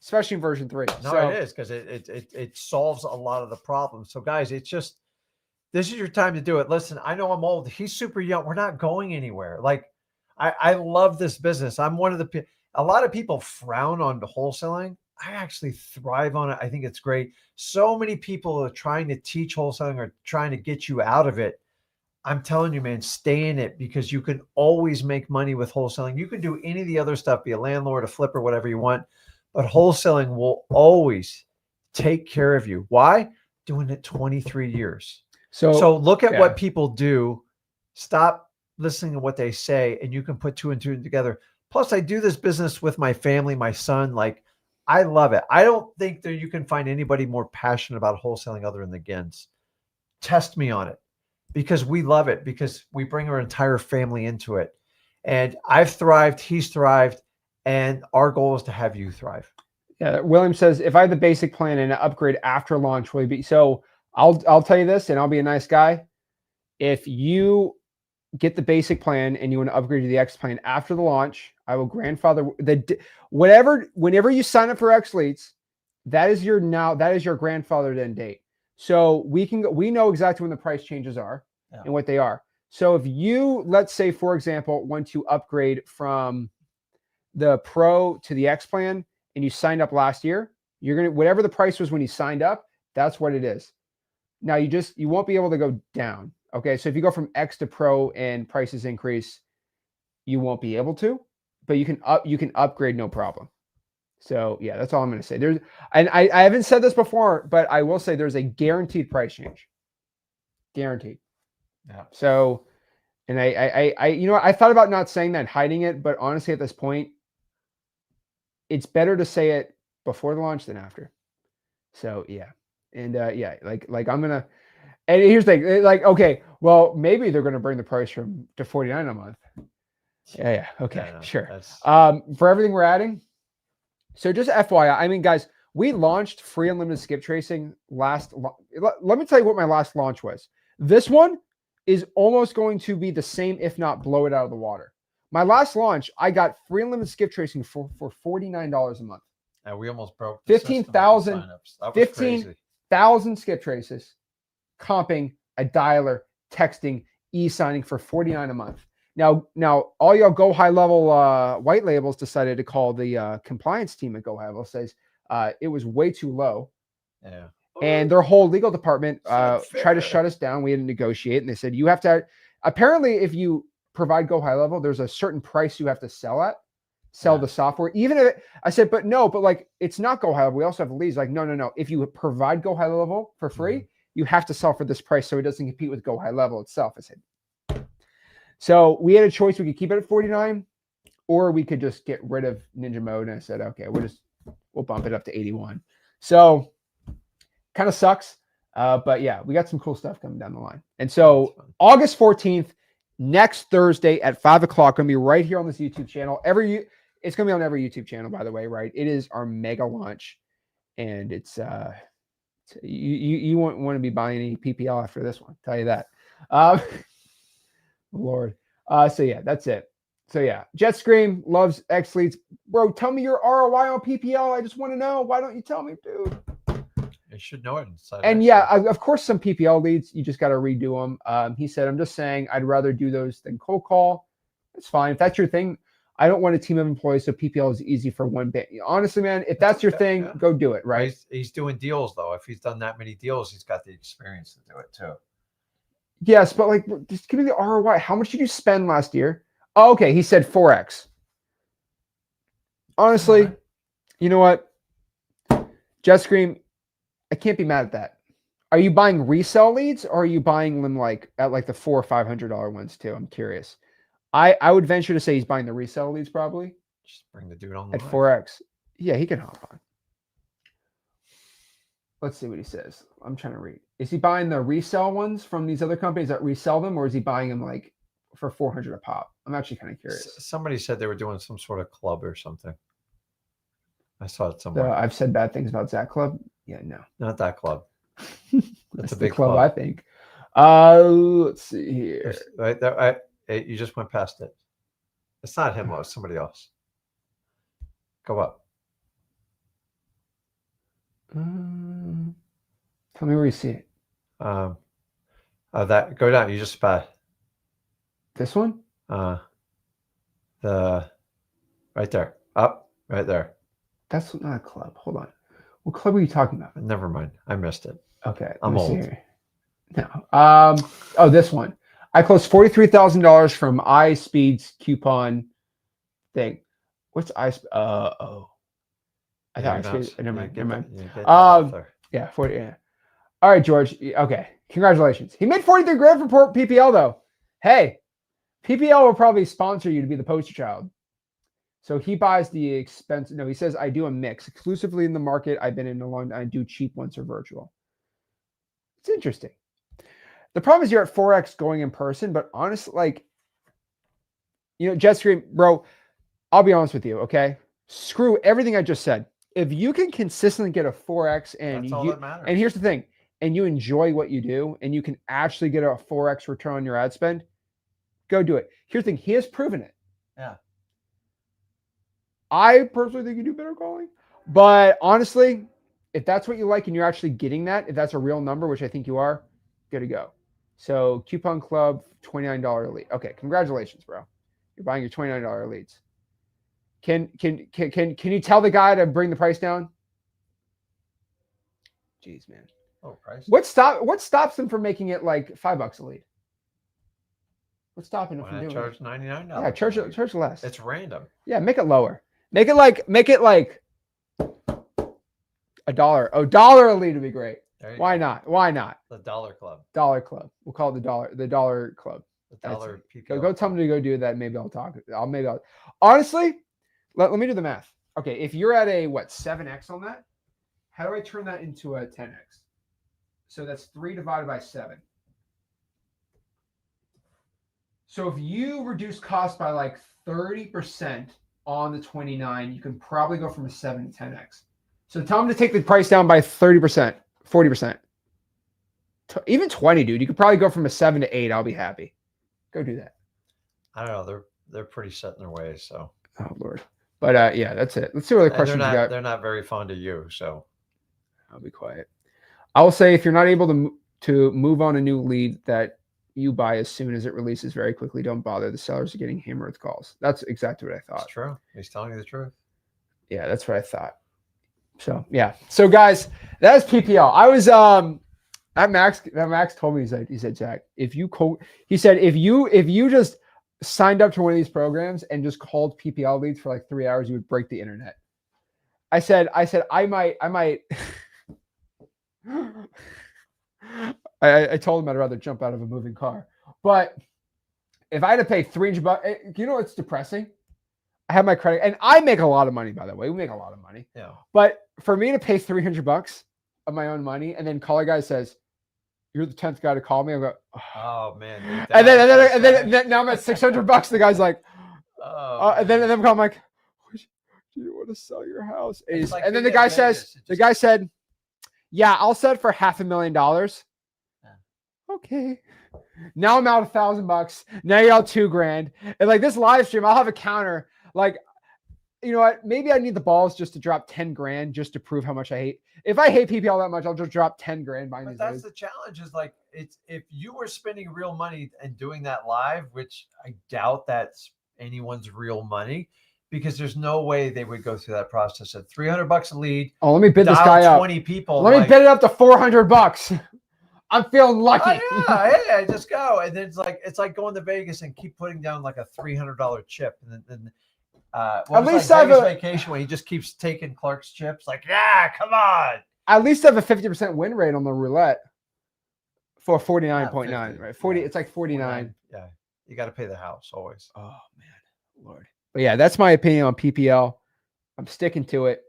especially in version 3.
No, it is, because it solves a lot of the problems. So guys, it's just, this is your time to do it. Listen, I know I'm old. He's super young. We're not going anywhere. Like, I love this business. I'm one of the, a lot of people frown on the wholesaling. I actually thrive on it. I think it's great. So many people are trying to teach wholesaling or trying to get you out of it. I'm telling you, man, stay in it, because you can always make money with wholesaling. You can do any of the other stuff, be a landlord, a flipper, whatever you want, but wholesaling will always take care of you. Why? Doing it 23 years. So look at what people do. Stop listening to what they say, and you can put 2 and 2 together. Plus, I do this business with my family, my son. Like, I love it. I don't think that you can find anybody more passionate about wholesaling other than the Ginns. Test me on it, because we love it, because we bring our entire family into it. And I've thrived, he's thrived, and our goal is to have you thrive.
Yeah, William says, if I have the basic plan and an upgrade after launch, will you be? So I'll tell you this, and I'll be a nice guy. If you get the basic plan and you want to upgrade to the X plan after the launch, I will grandfather whenever you sign up for X Leads, that is your grandfathered in date. So we know exactly when the price changes are and what they are. So if you, let's say, for example, want to upgrade from the Pro to the X plan and you signed up last year, you're going to, whatever the price was when you signed up, that's what it is. Now you won't be able to go down. Okay. So if you go from X to Pro and prices increase, you won't be able to, but you can upgrade, no problem. So yeah, that's all I'm going to say. I haven't said this before, but I will say there's a guaranteed price change. Guaranteed.
Yeah.
So, and I thought about not saying that, hiding it, but honestly, at this point, it's better to say it before the launch than after. So yeah. And yeah, like I'm going to, and here's the thing, like, okay, well, maybe they're going to bring the price to $49 a month. Yeah. Okay. Yeah, no, sure. For everything we're adding. So just FYI, I mean, guys, we launched free unlimited skip tracing let me tell you what my last launch was. This one is almost going to be the same, if not blow it out of the water. My last launch, I got free unlimited skip tracing for $49 a month.
And we almost broke
15,000 skip traces, comping, a dialer, texting, e-signing for $49 a month. Now, all y'all Go High Level white labels decided to call the compliance team at Go High Level, says it was way too low.
Yeah.
And their whole legal department tried to shut us down. We had to negotiate, and they said, you have to, apparently, if you provide Go High Level, there's a certain price you have to sell the software. Even if I said, but like, it's not Go High Level. We also have leads. Like, no. If you provide Go High Level for free, you have to sell for this price so it doesn't compete with Go High Level itself. I said, so we had a choice. We could keep it at 49, or we could just get rid of Ninja Mode. And I said, okay, we'll bump it up to 81. So kind of sucks. But yeah, we got some cool stuff coming down the line. And so August 14th, next Thursday at 5 o'clock, going to be right here on this YouTube channel. It's going to be on every YouTube channel, by the way, right? It is our mega launch. And it's, you won't want to be buying any PPL after this one. I'll tell you that. Lord. So yeah, that's it. So yeah, Jet Scream loves X Leads. Bro, tell me your ROI on PPL. I just want to know. Why don't you tell me, dude?
You should know it inside.
And yeah, of course, some PPL leads, you just got to redo them. He said, I'm just saying I'd rather do those than cold call. It's fine. If that's your thing, I don't want a team of employees, so PPL is easy for one bit. Honestly, man, if that's your thing, go do it, right?
He's doing deals, though. If he's done that many deals, he's got the experience to do it, too.
Yes, but like, just give me the ROI. How much did you spend last year? Oh, okay, he said 4x. Honestly, you know what? Jet Scream, I can't be mad at that. Are you buying resale leads, or are you buying them like at like the $400 or $500 ones too? I'm curious. I would venture to say he's buying the resale leads probably.
Just bring the dude on the
at 4x. Yeah, he can hop on. Let's see what he says. I'm trying to read. Is he buying the resale ones from these other companies that resell them, or is he buying them like for $400 a pop? I'm actually kind of curious.
Somebody said they were doing some sort of club or something. I saw it somewhere.
I've said bad things about Zach Club. Yeah, no,
not that club.
That's a big club, I think. Let's see here.
Right there, you just went past it. It's not him, it's somebody else. Go up.
Tell me where you see it.
That go down. You just spot
This one?
The right there. Up, right there.
That's not a club. Hold on. What club are you talking about?
Never mind. I missed it.
Okay.
I'm
let me see
old.
here. No. Oh, this one. I closed $43,000 from iSpeed's coupon thing. What's iSpeed? I thought iSpeed. Never mind. Yeah, 40. Yeah. All right, George. Okay. Congratulations. He made 43 grand for PPL though. Hey, PPL will probably sponsor you to be the poster child. So he buys the expensive. No, he says, I do a mix exclusively in the market. I've been in a long time. I do cheap ones or virtual. It's interesting. The problem is you're at 4X going in person, but honestly, like, Jet Stream, bro, I'll be honest with you, okay? Screw everything I just said. If you can consistently get a 4X and
that's all that matters.
And here's the thing, and you enjoy what you do, and you can actually get a 4X return on your ad spend, go do it. Here's the thing, he has proven it.
Yeah.
I personally think you do better calling, but honestly, if that's what you like and you're actually getting that, if that's a real number, which I think you are, good to go. So Coupon Club, $29 lead. Okay, congratulations, bro. You're buying your $29 leads. Can you tell the guy to bring the price down? Jeez, man.
Oh, price.
What stops them from making it like $5 a lead? What's stopping them from doing
charge $99?
Yeah, charge less.
It's random.
Yeah, make it lower. Make it like $1. $1 a lead would be great. Why not? Why not?
The Dollar Club.
Dollar Club. We'll call it the Dollar Club.
The Dollar
PPL. Go tell them to go do that. Maybe I'll talk. Honestly, let me do the math. Okay, if you're at a 7x on that, how do I turn that into a 10x? So that's 3 divided by 7. So if you reduce cost by like 30% on the 29, you can probably go from a 7 to 10x. So tell them to take the price down by 30%, 40%. Even 20, dude. You could probably go from a 7 to 8. I'll be happy. Go do that.
I don't know. They're pretty set in their ways. So.
Oh Lord. But yeah, that's it. Let's see what the questions you got.
They're not very fond of you, so.
I'll be quiet. I will say if you're not able to move on a new lead that you buy as soon as it releases very quickly, don't bother. The sellers are getting hammered with calls. That's exactly what I thought.
That's true. He's telling you the truth.
Yeah, that's what I thought. So yeah. So guys, that is PPL. I was Max told me, he said, Zach, if you just signed up to one of these programs and just called PPL leads for like 3 hours, you would break the internet. I said I might I told him I'd rather jump out of a moving car. But if I had to pay $300, you know what's depressing? I have my credit, and I make a lot of money, by the way. We make a lot of money.
Yeah.
But for me to pay $300 of my own money, and then call a guy says, "You're the 10th guy to call me," I go,
"Oh man." Dude,
and then now I'm at $600. The guy's like, and then I'm like, "Do you want to sell your house?"
Like,
and then the guy said, "Yeah, I'll sell it for $500,000." Yeah. Okay. Now I'm out $1,000. Now you're out $2,000. And like this live stream, I'll have a counter. Like, you know what? Maybe I need the balls just to drop $10,000 just to prove how much I hate. If I hate PPL that much, I'll just drop $10,000 buying these.
But that's the challenge. Is like it's if you were spending real money and doing that live, which I doubt that's anyone's real money, because there's no way they would go through that process at $300 a lead.
Oh, let me bid this guy up.
20 people.
Let me bid it up to $400. I'm feeling lucky.
Oh, yeah, just go. And then it's like going to Vegas and keep putting down like a $300 chip, and then at least I have a vacation when he just keeps taking Clark's chips. Like, yeah, come on.
At least I have a 50% win rate on the roulette for 49.9, right? 40. Yeah. It's like 49.
Yeah, you got to pay the house always.
Oh man, Lord. But yeah, that's my opinion on PPL. I'm sticking to it.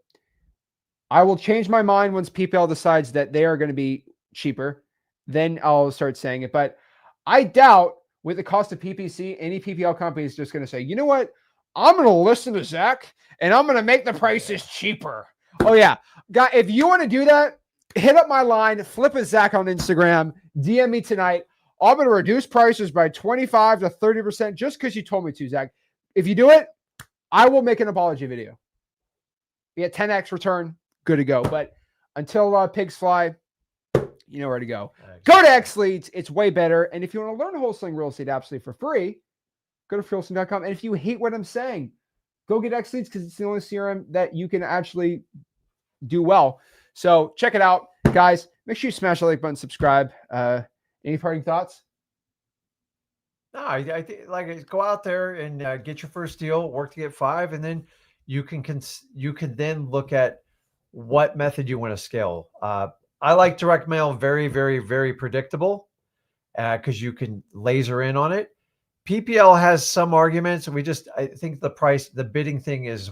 I will change my mind once PPL decides that they are going to be cheaper. Then I'll start saying it. But I doubt with the cost of PPC, any PPL company is just going to say, you know what? I'm going to listen to Zach and I'm going to make the prices cheaper. Oh yeah. Guy, if you want to do that, hit up my line, flip a Zach on Instagram, DM me tonight. I'm going to reduce prices by 25 to 30% just because you told me to, Zach. If you do it, I will make an apology video. You get 10x return, good to go. But until pigs fly, you know where to go. Go to X Leads. It's way better. And if you want to learn wholesaling real estate absolutely for free, go to wholesaling.com. And if you hate what I'm saying, go get X Leads because it's the only CRM that you can actually do well. So check it out, guys. Make sure you smash the like button, subscribe. Any parting thoughts?
No, I think like go out there and get your first deal, work to get 5, and then you can then look at what method you want to scale. I like direct mail, very, very, very predictable because you can laser in on it. PPL has some arguments. I think the bidding thing is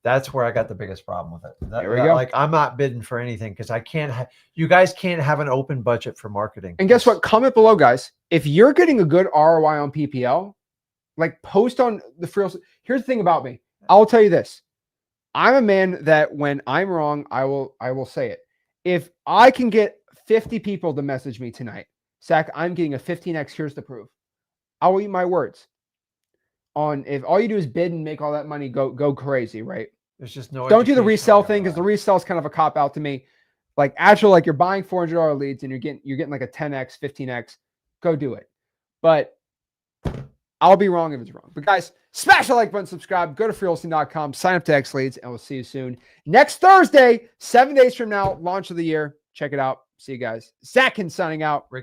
that's where I got the biggest problem with it.
There we go.
Like I'm not bidding for anything because you guys can't have an open budget for marketing.
And guess what? Comment below, guys. If you're getting a good ROI on PPL, like post on the free. Here's the thing about me. I'll tell you this. I'm a man that when I'm wrong, I will say it. If I can get 50 people to message me tonight, Zach, I'm getting a 15x. Here's the proof. I will eat my words. If all you do is bid and make all that money, go crazy, right?
There's just no.
Don't do the resell thing because the resell is kind of a cop out to me. Like actually, like you're buying $400 leads and you're getting like a 10x, 15x. Go do it. But I'll be wrong if it's wrong. But guys, smash the like button, subscribe, go to freewholesaling.com, sign up to X Leads, and we'll see you soon. Next Thursday, 7 days from now, launch of the year. Check it out. See you guys. Zach Ginn signing out.